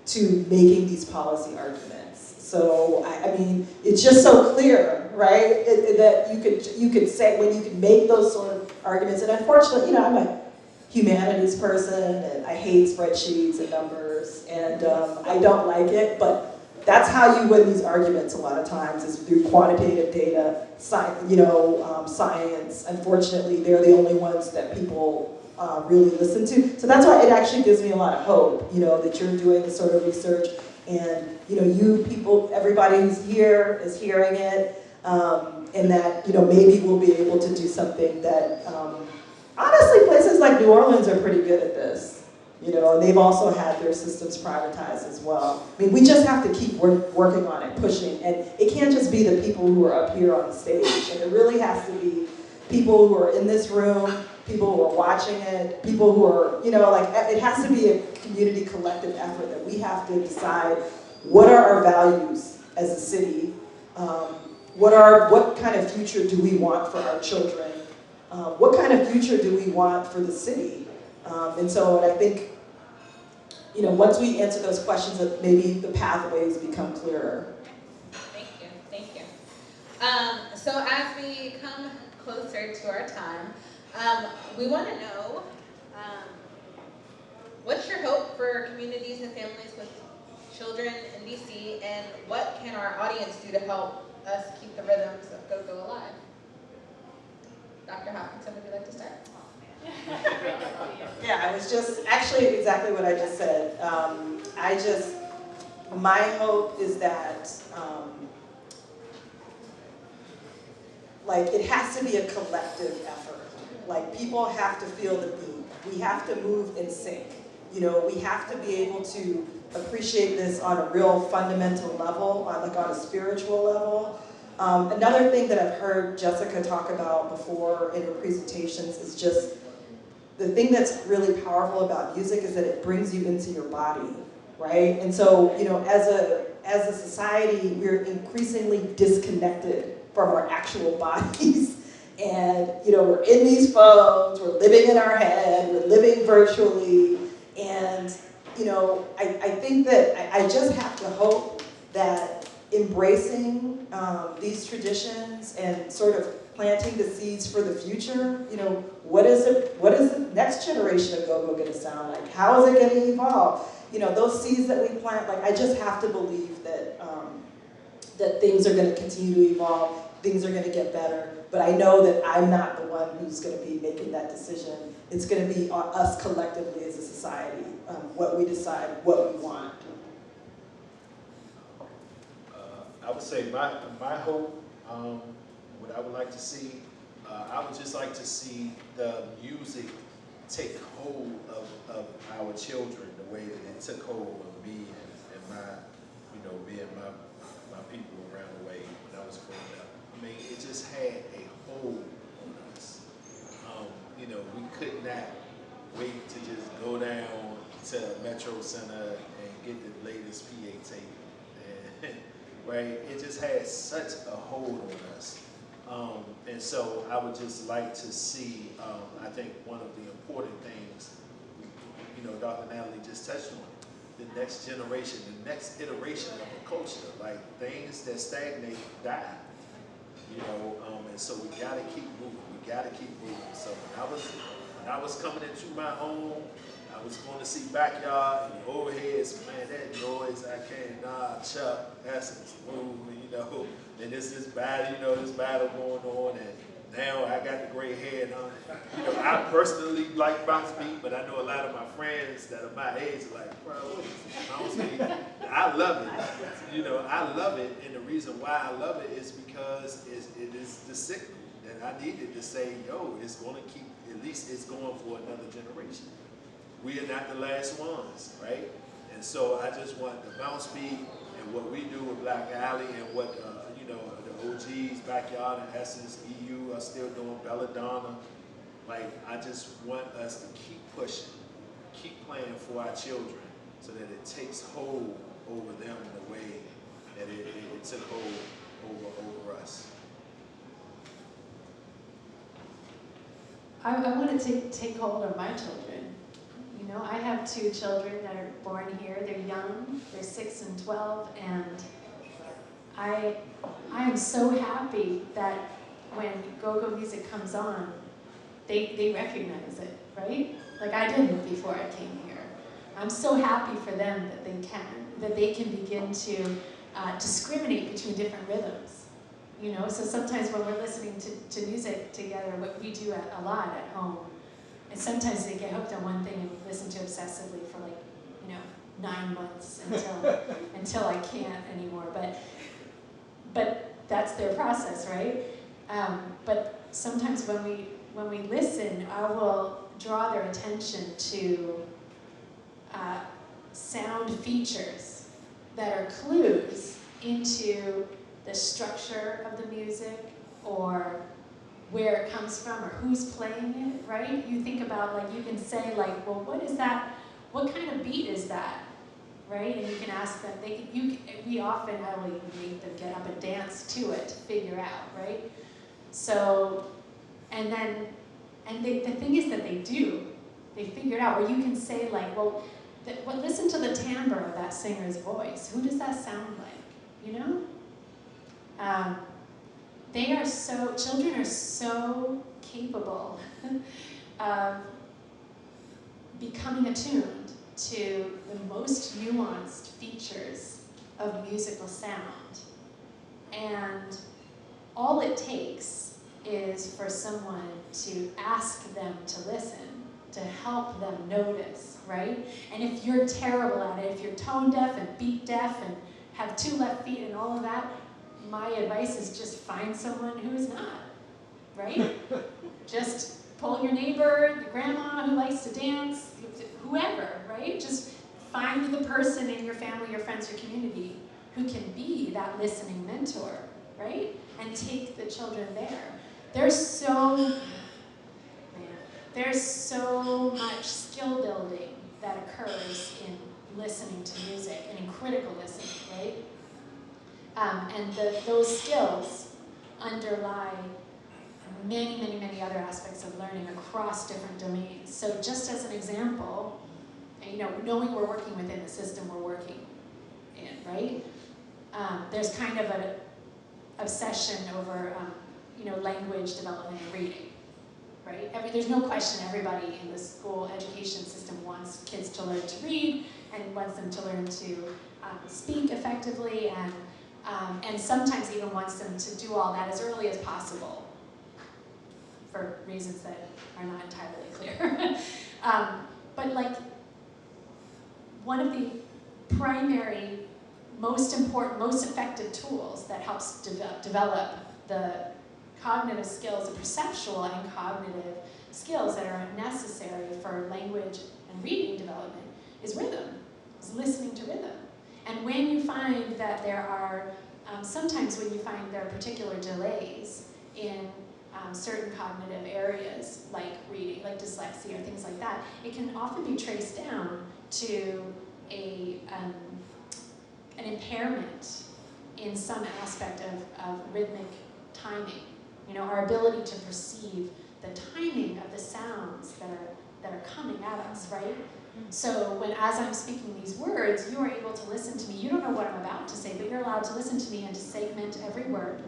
to making these policy arguments. So, I mean, it's just so clear, right, that you could say, when you can make those sort of arguments, and unfortunately, you know, I'm a humanities person, and I hate spreadsheets and numbers, and I don't like it, but that's how you win these arguments a lot of times, is through quantitative data, science. Unfortunately, they're the only ones that people really listen to. So that's why it actually gives me a lot of hope, you know, that you're doing this sort of research, and, you know, you people, everybody who's here is hearing it, and that, you know, maybe we'll be able to do something that, honestly, places like New Orleans are pretty good at this. You know, and they've also had their systems privatized as well. I mean, we just have to keep working on it, pushing, and it can't just be the people who are up here on the stage. And it really has to be people who are in this room, people who are watching it, people who are, you know, like, it has to be a community collective effort that we have to decide what are our values as a city, what kind of future do we want for our children, what kind of future do we want for the city. And so I think, you know, once we answer those questions, that maybe the pathways become clearer. Thank you, thank you. So as we come closer to our time, we want to know, what's your hope for communities and families with children in DC, and what can our audience do to help us keep the rhythms of Gogo alive? Dr. Hopkinson, would you like to start? Yeah, I was just, actually exactly what I just said. My hope is that, like, it has to be a collective effort. Like, people have to feel the beat. We have to move in sync. You know, we have to be able to appreciate this on a real fundamental level, on a spiritual level. Another thing that I've heard Jessica talk about before in her presentations is just, the thing that's really powerful about music is that it brings you into your body, right? And so, you know, as a society, we're increasingly disconnected from our actual bodies. And, you know, we're in these phones, we're living in our head, we're living virtually. And, you know, I think that I just have to hope that embracing these traditions and sort of planting the seeds for the future, you know, what is the next generation of Gogo going to sound like? How is it going to evolve? You know, those seeds that we plant, like, I just have to believe that that things are going to continue to evolve, things are going to get better, but I know that I'm not the one who's going to be making that decision. It's going to be us collectively as a society, what we decide, what we want. I would say my hope, what I would like to see, I would just like to see the music take hold of our children the way that it took hold of me and my, you know, being my people around the way when I was growing up. I mean, it just had a hold on us. You know, we could not wait to just go down to Metro Center and get the latest PA tape, and right, it just had such a hold on us. And so I would just like to see, I think one of the important things, you know, Dr. Natalie just touched on it, the next generation, the next iteration of the culture, like things that stagnate die, you know, and so we gotta keep moving, we gotta keep moving. So when I was coming into my home, I was going to see backyard and overheads, man, that noise, I can't, Chuck, Essence, move, you know, and this battle, you know, this battle going on, and now I got the gray hair, and you know, I personally like bounce beat, but I know a lot of my friends that are my age are like, bro, what is bounce beat? I love it, you know, I love it, and the reason why I love it is because it is the signal that I needed to say, yo, it's going to keep, at least it's going for another generation. We are not the last ones, right? And so I just want the bounce beat and what we do with Black Alley and what, you know, the OGs, Backyard and Essence, EU are still doing, Belladonna. Like, I just want us to keep pushing, keep playing for our children so that it takes hold over them in the way that it took hold over us. I want to take hold of my children. You know, I have 2 children that are born here. They're young, they're 6 and 12, and I am so happy that when go-go music comes on, they recognize it, right? Like I didn't before I came here. I'm so happy for them that they can begin to discriminate between different rhythms. You know, so sometimes when we're listening to music together, what we do a lot at home, and sometimes they get hooked on one thing and listen to obsessively for like, you know, 9 months until I can't anymore. But that's their process, right? But sometimes when we listen, I will draw their attention to sound features that are clues into the structure of the music or where it comes from or who's playing it, right? You think about, like, you can say, like, well, what is that? What kind of beat is that, right? And you can ask them. We often, I will even make them get up and dance to it to figure out, right? So, the thing is that they do. They figure it out. Or you can say, like, well, listen to the timbre of that singer's voice. Who does that sound like? You know? Children are so capable of becoming attuned to the most nuanced features of musical sound. And all it takes is for someone to ask them to listen, to help them notice, right? And if you're terrible at it, if you're tone deaf and beat deaf and have 2 left feet and all of that, my advice is just find someone who is not, right? Just pull your neighbor, your grandma who likes to dance, whoever, right? Just find the person in your family, your friends, your community who can be that listening mentor, right? And take the children there. There's so much skill building that occurs in listening to music and in critical listening, right? And those skills underlie many, many, many other aspects of learning across different domains. So just as an example, you know, knowing we're working within the system we're working in, right? There's kind of an obsession over, you know, language development and reading, right? There's no question everybody in the school education system wants kids to learn to read and wants them to learn to speak effectively and sometimes even wants them to do all that as early as possible for reasons that are not entirely clear. But like, one of the primary, most important, most effective tools that helps develop the cognitive skills, the perceptual and cognitive skills that are necessary for language and reading development is rhythm, is listening to rhythm. And when you find that there are, sometimes when you find there are particular delays in certain cognitive areas, like reading, like dyslexia or things like that, it can often be traced down to an impairment in some aspect of rhythmic timing. You know, our ability to perceive the timing of the sounds that are coming at us, right? So as I'm speaking these words, you are able to listen to me. You don't know what I'm about to say, but you're allowed to listen to me and to segment every word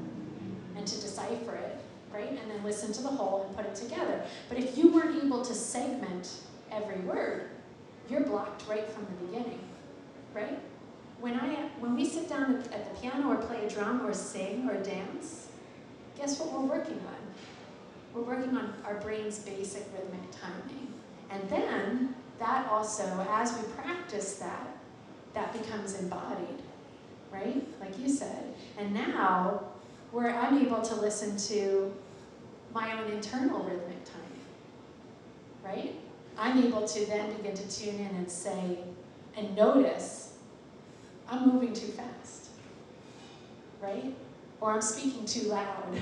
and to decipher it, right? And then listen to the whole and put it together. But if you weren't able to segment every word, you're blocked right from the beginning, right? When we sit down at the piano or play a drum or sing or dance, guess what we're working on? We're working on our brain's basic rhythmic timing. And then that also, as we practice that becomes embodied, right? Like you said. And now I'm able to listen to my own internal rhythmic timing, right? I'm able to then begin to tune in and say, and notice, I'm moving too fast, right? Or I'm speaking too loud,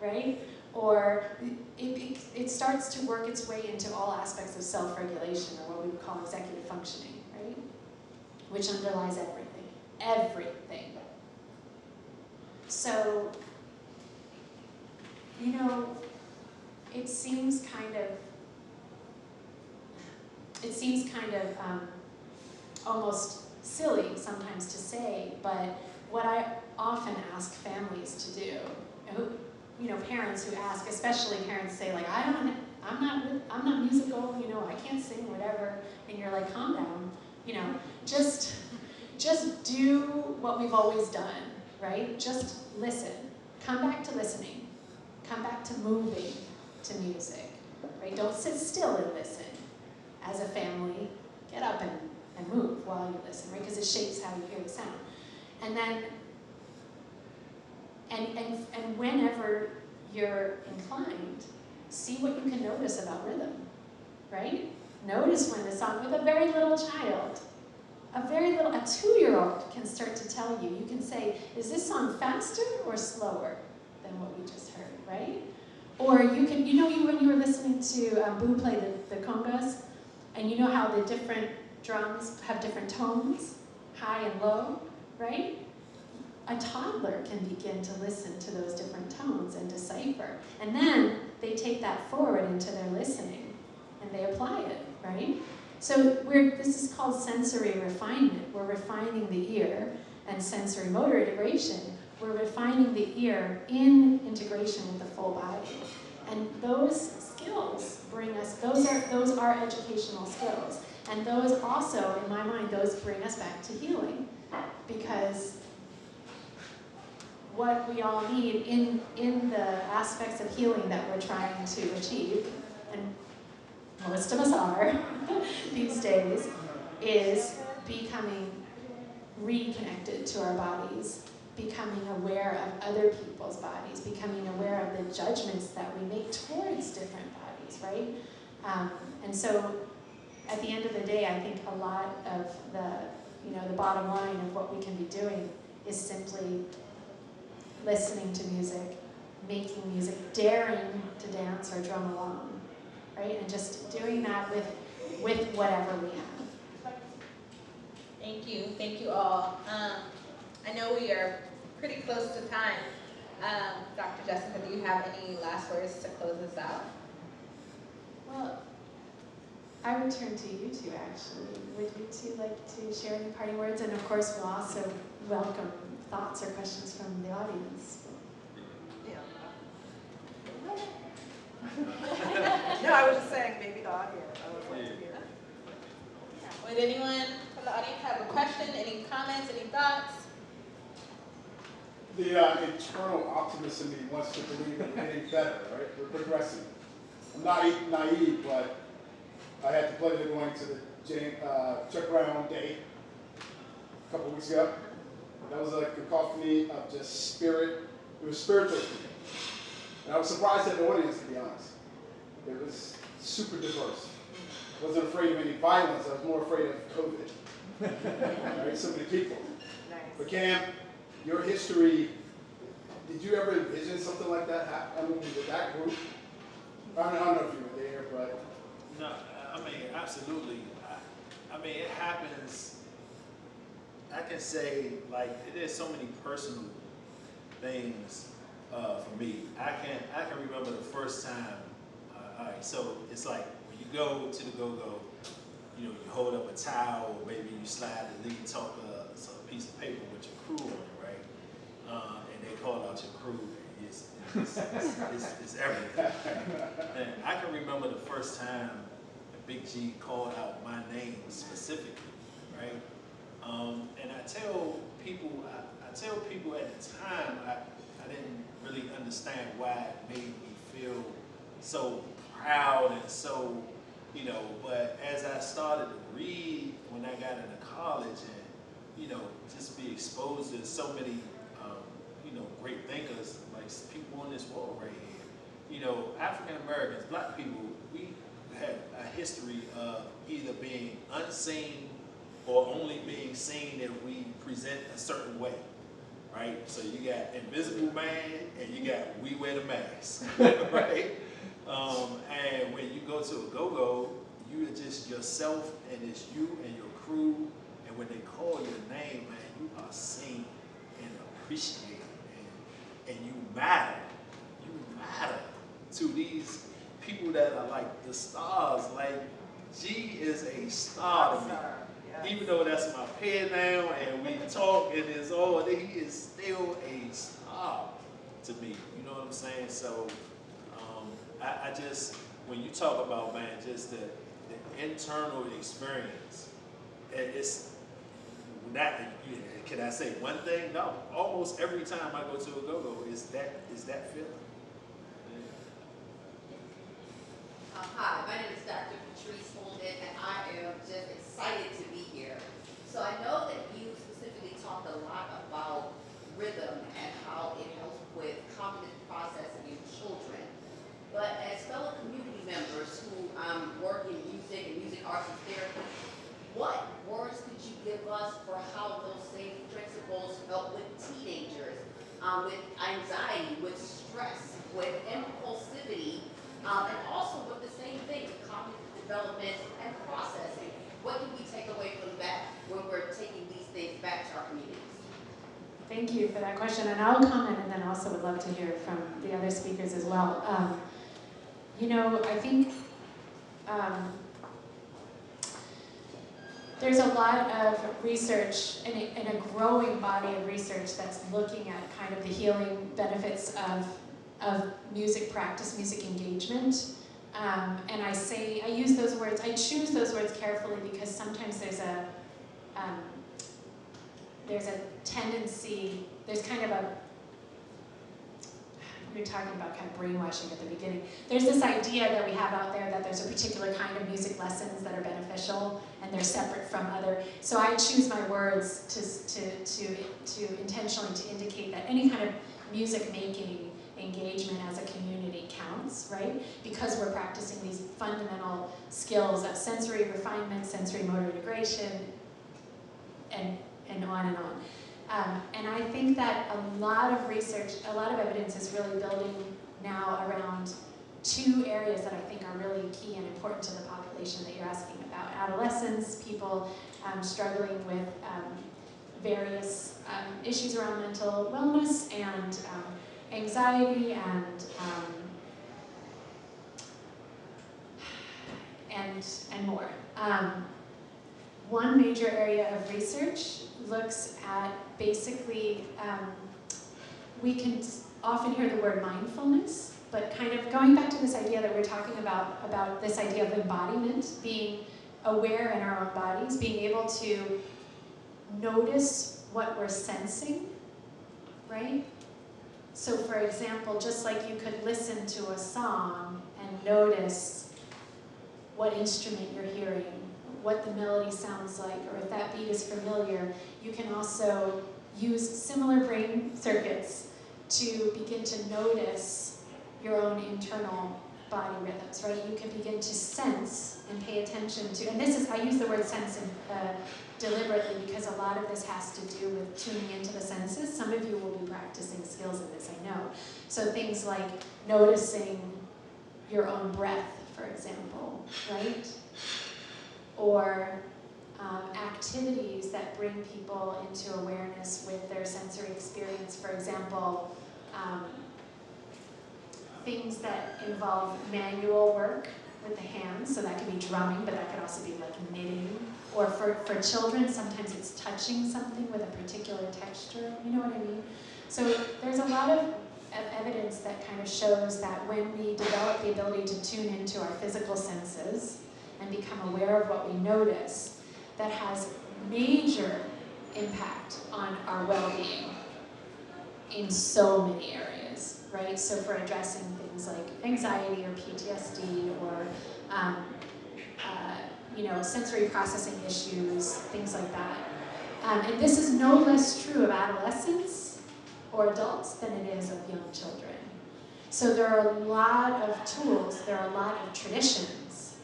right? Or it starts to work its way into all aspects of self-regulation, or what we would call executive functioning, right? Which underlies everything, everything. So, you know, it seems kind of almost silly sometimes to say, but what I often ask families to do, you know, parents who ask, especially parents say like, I'm not musical, you know, I can't sing, whatever, and you're like, calm down, you know, just do what we've always done, right? Just listen, come back to listening, come back to moving to music, right? Don't sit still and listen. As a family, get up and move while you listen, right? Because it shapes how you hear the sound. And then, and whenever you're inclined, see what you can notice about rhythm, right? Notice when the song, with a very little child, a 2-year-old can start to tell you. You can say, is this song faster or slower than what we just heard, right? Or you can, when you were listening to Boo play the congas, and you know how the different drums have different tones, high and low, right? A toddler can begin to listen to those different tones and decipher. And then they take that forward into their listening and they apply it, right? So this is called sensory refinement. We're refining the ear, and sensory motor integration, we're refining the ear in integration with the full body. And those skills bring us, those are educational skills. And those also, in my mind, those bring us back to healing. Because what we all need in the aspects of healing that we're trying to achieve, and most of us are these days, is becoming reconnected to our bodies, becoming aware of other people's bodies, becoming aware of the judgments that we make towards different bodies, right? And so at the end of the day, I think a lot of the bottom line of what we can be doing is simply listening to music, making music, daring to dance or drum along, right? And just doing that with whatever we have. Thank you all. I know we are pretty close to time. Dr. Jessica, do you have any last words to close us out? Well, I would turn to you two, actually. Would you two like to share any parting words? And of course, we'll also welcome thoughts or questions from the audience. No, I was just saying, maybe the audience. I would like to hear. Would anyone from the audience have a question, any comments, any thoughts? The internal optimist in me wants to believe that we're getting better, right? We're progressing. I'm not naive, but I had the pleasure of going to the Chuck Brown Day a couple weeks ago. That was a cacophony of just spirit. It was spiritual to me. And I was surprised at the audience, to be honest. It was super diverse. I wasn't afraid of any violence. I was more afraid of COVID. Right? So many people. Nice. But Cam, your history, did you ever envision something like that happening with that group? I don't know if you were there, but... No, I mean, absolutely. I mean, it happens, I can say, like, there's so many personal things for me. I can remember the first time, all right, so it's like when you go to the Go-Go, you know, you hold up a towel, or maybe you slide a lead talk a piece of paper with your crew on it, right? And they call out your crew. It's everything. And I can remember the first time Big G called out my name specifically, right? And I tell people at the time, I didn't really understand why it made me feel so proud and so, you know, but as I started to read when I got into college and, you know, just be exposed to so many, you know, great thinkers, like people on this wall right here. You know, African Americans, black people, we have a history of either being unseen or only being seen if we present a certain way, right? So you got Invisible Man and you got We Wear the Mask, right? And when you go to a go-go, you are just yourself and it's you and your crew. And when they call your name, man, you are seen and appreciated and you matter. You matter to these people that are like the stars. Like G is a star to me. Even though that's my peer now and we talk and it's all, he is still a star to me. You know what I'm saying? So I just, when you talk about, man, just the internal experience, and it's not, can I say one thing? No. Almost every time I go to a go-go is that feeling. Hi, my name is Dr. Patrice Holden, and I am just excited to be here. So I know that you specifically talked a lot about rhythm and how it helps with cognitive processing in children. But as fellow community members who work in music and music arts and therapy, what words could you give us for how those same principles help with teenagers, with anxiety, with stress, with impulsivity, and also with the same thing, cognitive development and processing? What can we take away from that when we're taking these things back to our communities? Thank you for that question, and I'll comment and then also would love to hear from the other speakers as well. You know, I think there's a lot of research and a growing body of research that's looking at kind of the healing benefits of music practice, music engagement. And I use those words, I choose those words carefully because sometimes there's a tendency, there's kind of we were talking about kind of brainwashing at the beginning. There's this idea that we have out there that there's a particular kind of music lessons that are beneficial and they're separate from other. So I choose my words to intentionally to indicate that any kind of music making engagement as a community counts, right? Because we're practicing these fundamental skills of sensory refinement, sensory motor integration, and on and on. And I think that a lot of research, a lot of evidence is really building now around two areas that I think are really key and important to the population that you're asking about. Adolescents, people struggling with various issues around mental wellness and anxiety and more. One major area of research looks at basically, we can often hear the word mindfulness, but kind of going back to this idea that we're talking about this idea of embodiment, being aware in our own bodies, being able to notice what we're sensing, right? So for example, just like you could listen to a song and notice what instrument you're hearing, what the melody sounds like, or if that beat is familiar, you can also use similar brain circuits to begin to notice your own internal body rhythms, right? You can begin to sense and pay attention to, and this is, I use the word sense deliberately because a lot of this has to do with tuning into the senses. Some of you will be practicing skills in this, I know. So things like noticing your own breath, for example, right? Or activities that bring people into awareness with their sensory experience. For example, things that involve manual work with the hands, so that could be drumming, but that could also be like knitting. Or for children, sometimes it's touching something with a particular texture, you know what I mean? So there's a lot of evidence that kind of shows that when we develop the ability to tune into our physical senses and become aware of what we notice, that has major impact on our well-being in so many areas, right? So for addressing things like anxiety or PTSD or sensory processing issues, things like that. And this is no less true of adolescents or adults than it is of young children. So there are a lot of tools, there are a lot of traditions,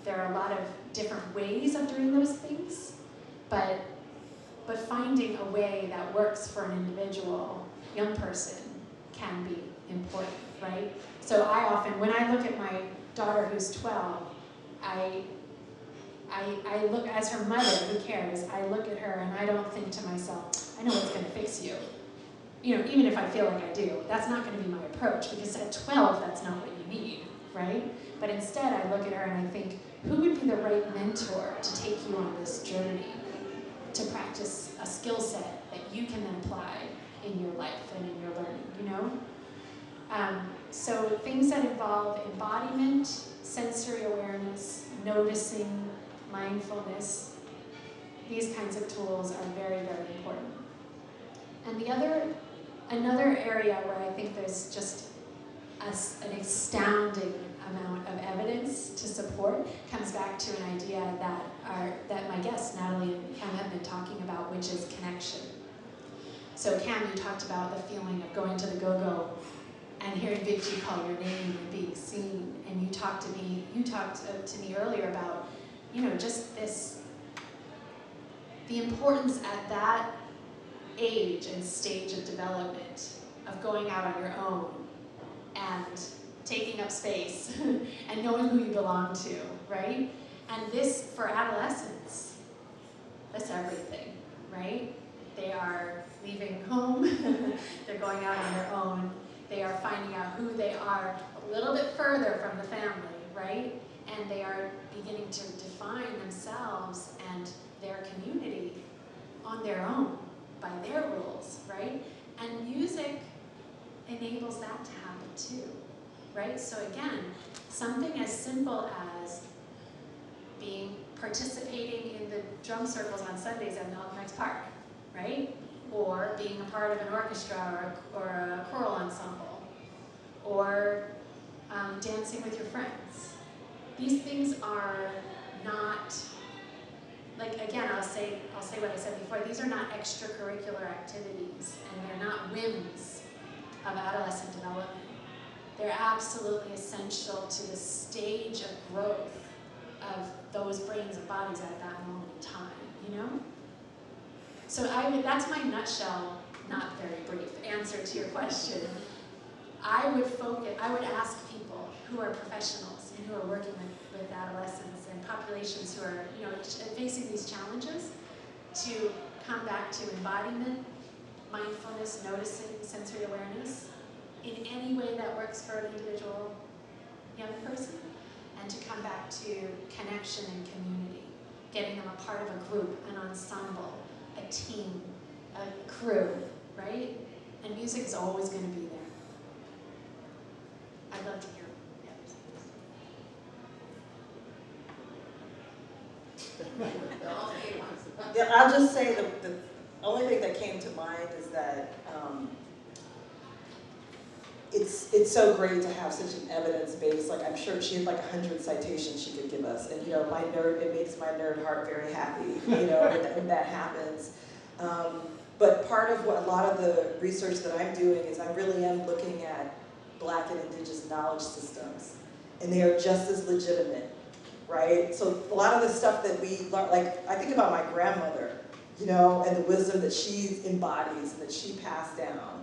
there are a lot of different ways of doing those things, but finding a way that works for an individual young person can be important, right? So I often, when I look at my daughter who's 12, I look, as her mother who cares, I look at her and I don't think to myself, I know what's going to fix you. You know, even if I feel like I do, that's not going to be my approach, because at 12, that's not what you need, right? But instead, I look at her and I think, who would be the right mentor to take you on this journey, to practice a skill set that you can then apply in your life and in your learning, you know? So things that involve embodiment, sensory awareness, noticing, mindfulness, these kinds of tools are very, very important. And another area where I think there's just an astounding amount of evidence to support comes back to an idea that my guests, Natalie and Cam, have been talking about, which is connection. So Cam, you talked about the feeling of going to the Gogo and hearing Big G call your name and being seen. And you talked to me earlier about, just the importance at that age and stage of development of going out on your own and taking up space and knowing who you belong to, right? And this, for adolescents, that's everything, right? They are leaving home, they're going out on their own, they are finding out who they are a little bit further from the family, right? And they are beginning to define themselves and their community on their own, by their rules, right? And music enables that to happen too, right? So again, something as simple as participating in the drum circles on Sundays at Malcolm X Park, right? Or being a part of an orchestra or a choral ensemble, or dancing with your friends. These things are not, like, again, I'll say what I said before, these are not extracurricular activities, and they're not whims of adolescent development. They're absolutely essential to the stage of growth of those brains and bodies at that moment in time, you know? So that's my nutshell, not very brief, answer to your question. I would ask people who are professionals and who are working with adolescents and populations who are, facing these challenges to come back to embodiment, mindfulness, noticing, sensory awareness in any way that works for an individual young person, and to come back to connection and community, getting them a part of a group, an ensemble, a team, a crew, right? And music is always going to be there. I'd love to hear Yeah, I'll just say the only thing that came to mind is that it's so great to have such an evidence-based, like I'm sure she had like 100 citations she could give us, and it makes my nerd heart very happy, when that happens. But part of what a lot of the research that I'm doing is I really am looking at Black and Indigenous knowledge systems, and they are just as legitimate, right? So a lot of the stuff that we learn, like I think about my grandmother, and the wisdom that she embodies and that she passed down,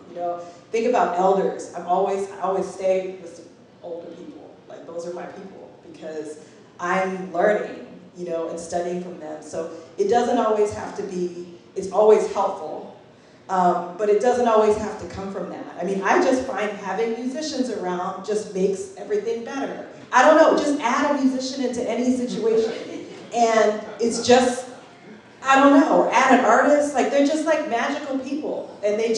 Think about elders. I always stay with older people, like those are my people, because I'm learning, and studying from them. So it doesn't always have to be, it's always helpful, but it doesn't always have to come from that. I mean, I just find having musicians around just makes everything better. I don't know, just add a musician into any situation. And it's just, I don't know, or add an artist, like they're just like magical people. And they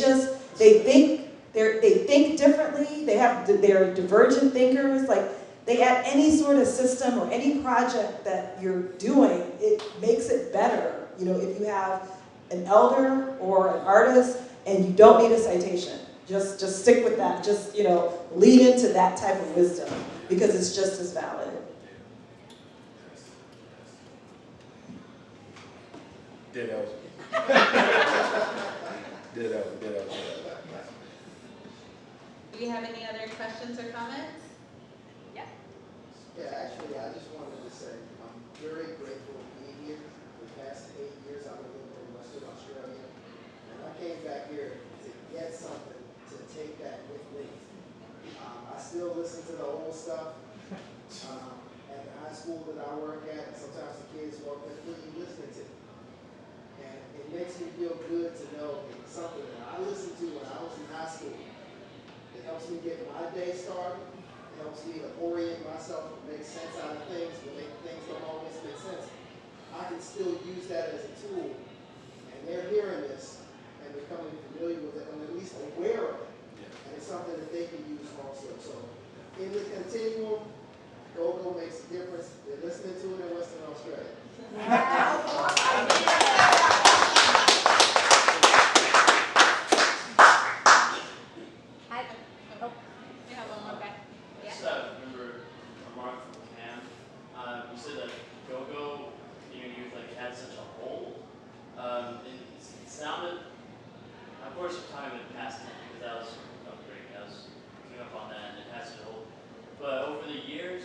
think differently, they're divergent thinkers, like they add any sort of system or any project that you're doing, it makes it better. If you have an elder or an artist and you don't need a citation, just stick with that, just lean into that type of wisdom because it's just as valid. Ditto. Ditto. Do you have any other questions or comments? Yeah, actually, I just wanted to say I'm very grateful to be here. For the past 8 years, I've been living in Western Australia, and I came back here to get something to take back with me. I still listen to the old stuff at the high school that I work at, and sometimes the kids walk in, "What are you listening to?" And it makes me feel good to know it's something that I listened to when I was in high school. It helps me get my day started. It helps me to orient myself and make sense out of things when things don't always make sense. I can still use that as a tool, and they're hearing this and becoming familiar with it, and at least aware of it. And it's something that they can use also. So in the continuum, Gogo makes a difference. They're listening to it in Western Australia. You said that Gogo in your youth had such a hold. It sounded, of course, you're talking in the past tense because that was upbringing. I was picking up on that, and it has such a hold. But over the years,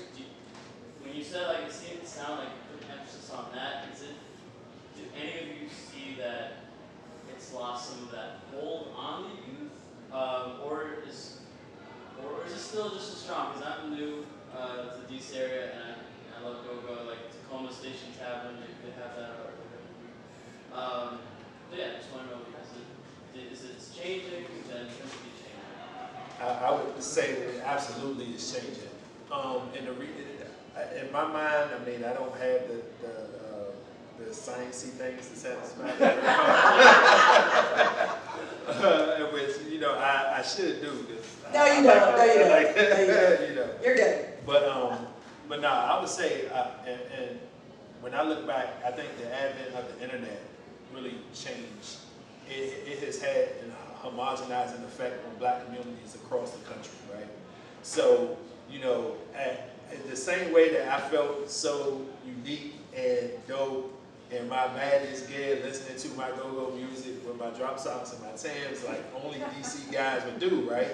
when you said it seemed to sound like you put emphasis on that. Do any of you see that it's lost some of that hold on the youth, or is it still just as strong? Because I'm new to the DC area, and I love Gogo, like Tacoma Station Tavern, they have that art. But yeah, just want to know, is it changing? Then it should be changing. I would say that it absolutely is changing. In my mind, I mean, I don't have the sciencey things to satisfy. Which I should do this. No, you don't. You're good. But no, I would say, and when I look back, I think the advent of the internet really changed. It has had a homogenizing effect on black communities across the country, right? So, the same way that I felt so unique and dope in my madness gear, listening to my go-go music with my drop socks and my Timbs, like only DC guys would do, right?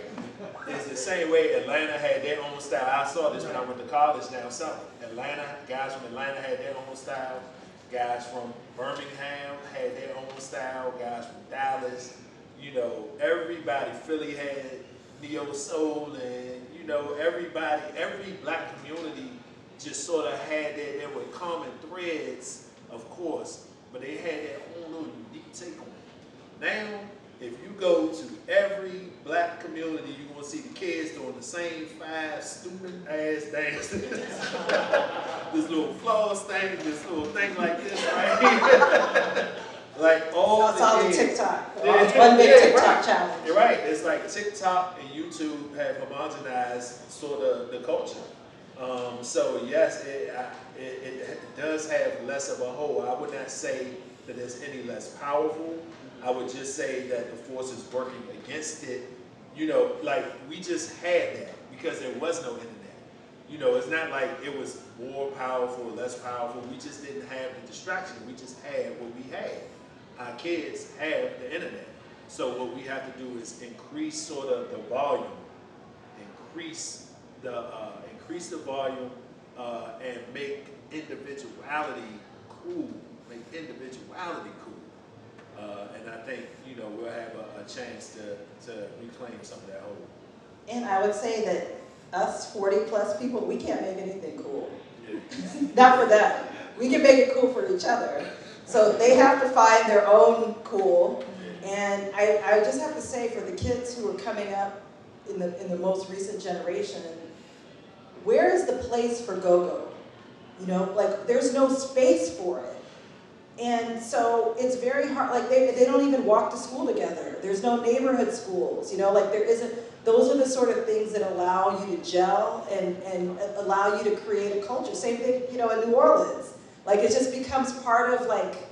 It's the same way Atlanta had their own style. I saw this when I went to college down south. Guys from Atlanta had their own style. Guys from Birmingham had their own style. Guys from Dallas, everybody. Philly had neo soul, and every black community just sort of had there were common threads, of course, but they had their own little unique take on it. Now, if you go to every black community, you're going to see the kids doing the same 5 stupid ass dances. This little floss thing, this little thing like this, right? Like all That's all the TikTok. Yeah, One big TikTok right. challenge. You're right. It's like TikTok and YouTube have homogenized sort of the culture. So yes, it does have less of a hold. I would not say that it's any less powerful. I would just say that the forces working against it, like we just had that because there was no internet. It's not like it was more powerful or less powerful. We just didn't have the distraction. We just had what we had. Our kids have the internet. So what we have to do is increase sort of the volume, increase the volume, and make individuality cool. And I think we'll have a chance to reclaim some of that hold. And I would say that us 40+ people, we can't make anything cool. Yeah. Not for that. We can make it cool for each other. So they have to find their own cool. And I just have to say, for the kids who are coming up in the most recent generation, where is the place for go-go? You know, like there's no space for it. And so it's very hard, like they don't even walk to school together. There's no neighborhood schools, you know, like there isn't, those are the sort of things that allow you to gel and allow you to create a culture. Same thing, you know, in New Orleans. Like it just becomes part of like,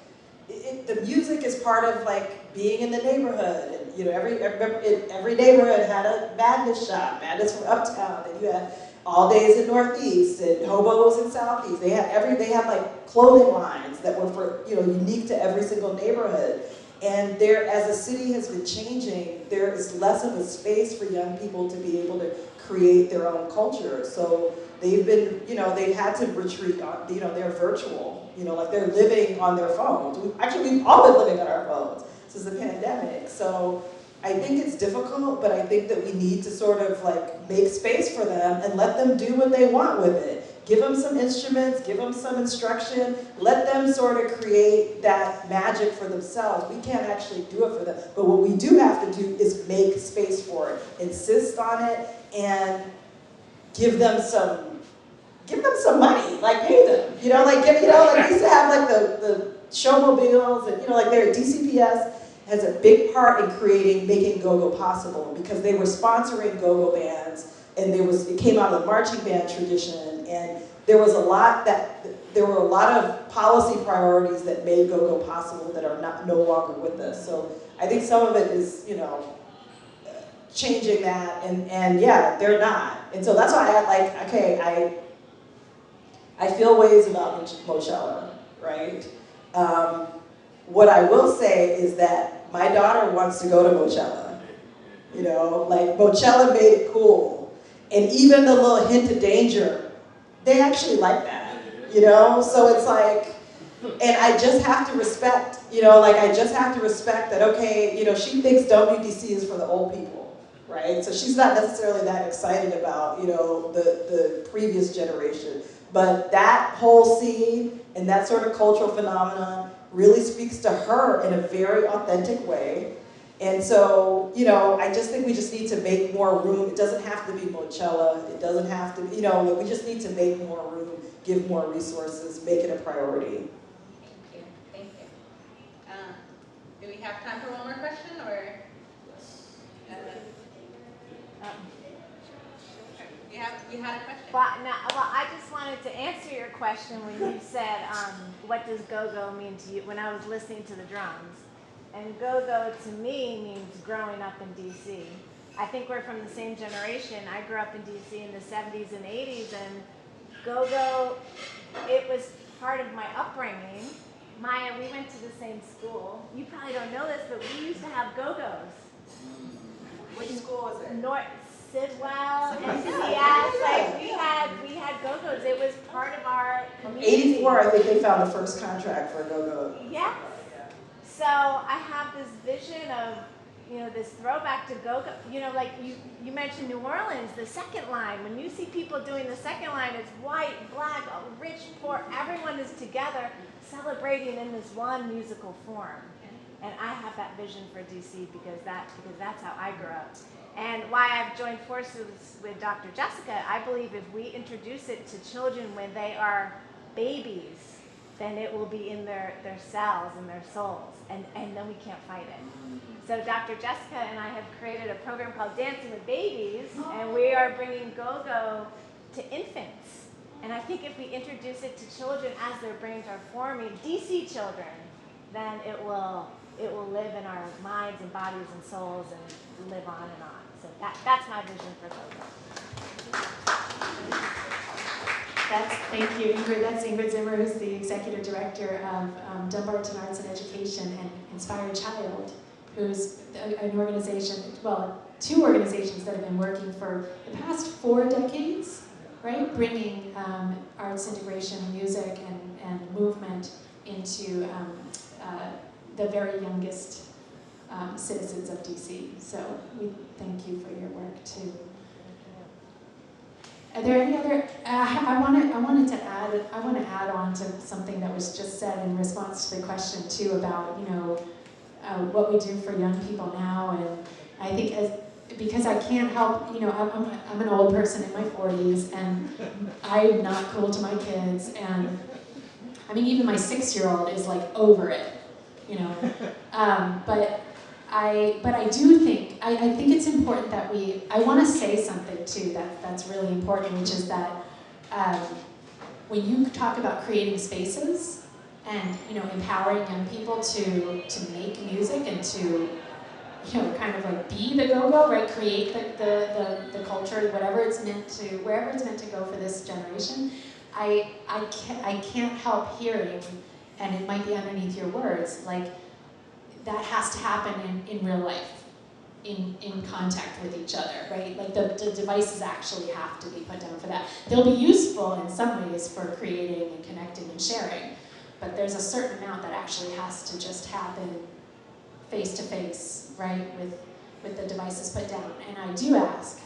the music is part of like being in the neighborhood. And, you know, every neighborhood had a Madness shop, Madness from Uptown, and you had All Days in Northeast and Hobos in Southeast. They had like clothing lines that were for, you know, unique to every single neighborhood. And there, as a city has been changing, there is less of a space for young people to be able to create their own culture. So they've been, you know, they've had to retreat on, you know, they're virtual, you know, like they're living on their phones. We've all been living on our phones since the pandemic. So I think it's difficult, but I think that we need to sort of like make space for them and let them do what they want with it. Give them some instruments, give them some instruction, let them sort of create that magic for themselves. We can't actually do it for them, but what we do have to do is make space for it, insist on it, and give them some money, like pay them, you know, like we used to have like the showmobiles, and you know, like their DCPS has a big part in making go-go possible, because they were sponsoring go-go bands, and it came out of the marching band tradition, and there were a lot of policy priorities that made go-go possible that are no longer with us. So I think some of it is, you know, changing that, and yeah, they're not. And so that's why I feel ways about Mochella, right? What I will say is that my daughter wants to go to Mochella. You know, like Mochella made it cool. And even the little hint of danger, they actually like that, you know? So it's like, and I just have to respect, you know, like I just have to respect that, okay, you know, she thinks WDC is for the old people, right? So she's not necessarily that excited about, you know, the previous generation. But that whole scene and that sort of cultural phenomenon really speaks to her in a very authentic way. And so, you know, I just think we just need to make more room. It doesn't have to be Mochella. It doesn't have to, you know, we just need to make more room, give more resources, make it a priority. Thank you. Do we have time for one more question, or? You had a question? Well, I just wanted to answer your question when you said, what does go-go mean to you, when I was listening to the drums. And go-go to me means growing up in DC. I think we're from the same generation. I grew up in DC in the 70s and 80s, and go-go, it was part of my upbringing. Maya, we went to the same school. You probably don't know this, but we used to have go-go's. Which school was it? North Sidwell and yes, like we had go-go's. It was part of our community. 84, I think they found the first contract for a go-go. Yes. So I have this vision of, you know, this throwback to go-go. You know, like you mentioned New Orleans, the second line. When you see people doing the second line, it's white, black, rich, poor. Everyone is together celebrating in this one musical form. And I have that vision for DC because that's how I grew up. And why I've joined forces with Dr. Jessica, I believe if we introduce it to children when they are babies, then it will be in their cells and their souls, and then we can't fight it. So Dr. Jessica and I have created a program called Dancing with Babies, and we are bringing go-go to infants. And I think if we introduce it to children as their brains are forming, DC children, then it will live in our minds and bodies and souls and live on and on. So that's my vision for go-go. Thank you, Ingrid. That's Ingrid Zimmer, who's the Executive Director of Dumbarton Arts and Education and Inspired Child, who's an organization, well, two organizations that have been working for the past 4 decades, right? Bringing arts integration, music, and movement into the very youngest citizens of DC. So we thank you for your work too. Are there any other? I want to add on to something that was just said in response to the question too about what we do for young people now, and I think because I can't help, I'm an old person in my 40s, and I'm not cool to my kids, and I mean even my 6-year-old is like over it, but I do think, I think it's important that I want to say something too that's really important, which is that when you talk about creating spaces and empowering young people to make music and to kind of like be the go-go, right? Create the culture, wherever it's meant to go for this generation. I can't help hearing, and it might be underneath your words, like that has to happen in real life, in contact with each other, right? Like the devices actually have to be put down for that. They'll be useful in some ways for creating and connecting and sharing, but there's a certain amount that actually has to just happen face to face, right, with the devices put down. And I do ask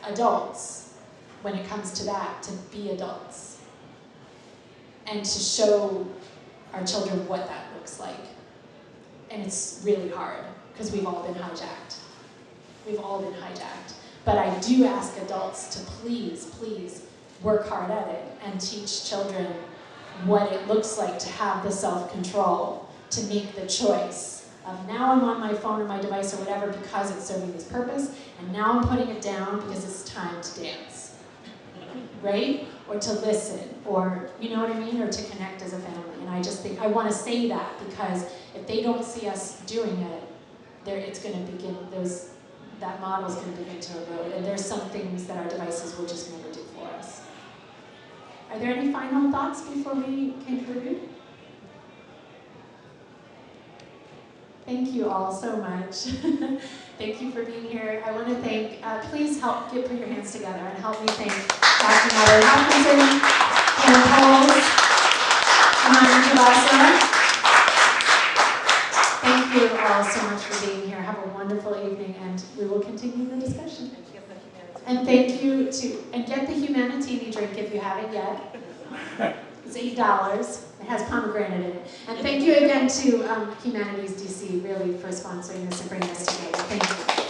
adults, when it comes to that, to be adults and to show our children what that looks like. And it's really hard because we've all been hijacked. We've all been hijacked. But I do ask adults to please, please work hard at it and teach children what it looks like to have the self-control, to make the choice of now I'm on my phone or my device or whatever because it's serving this purpose, and now I'm putting it down because it's time to dance, right? Or to listen, or you know what I mean? Or to connect as a family. And I just think, I want to say that because if they don't see us doing it, it's going to begin, that model is going to begin to erode, and there's some things that our devices will just never do for us. Are there any final thoughts before we conclude? Thank you all so much. Thank you for being here. I want to thank, please put your hands together and help me thank Dr. Natalie Hopkinson, Ken Coles, and Thank you all so much for being here. Have a wonderful evening, and we will continue the discussion. And thank you and get the Humanitini drink if you haven't yet. It's $8. It has pomegranate in it. And thank you again to Humanities DC, really, for sponsoring this and bringing us together. Thank you.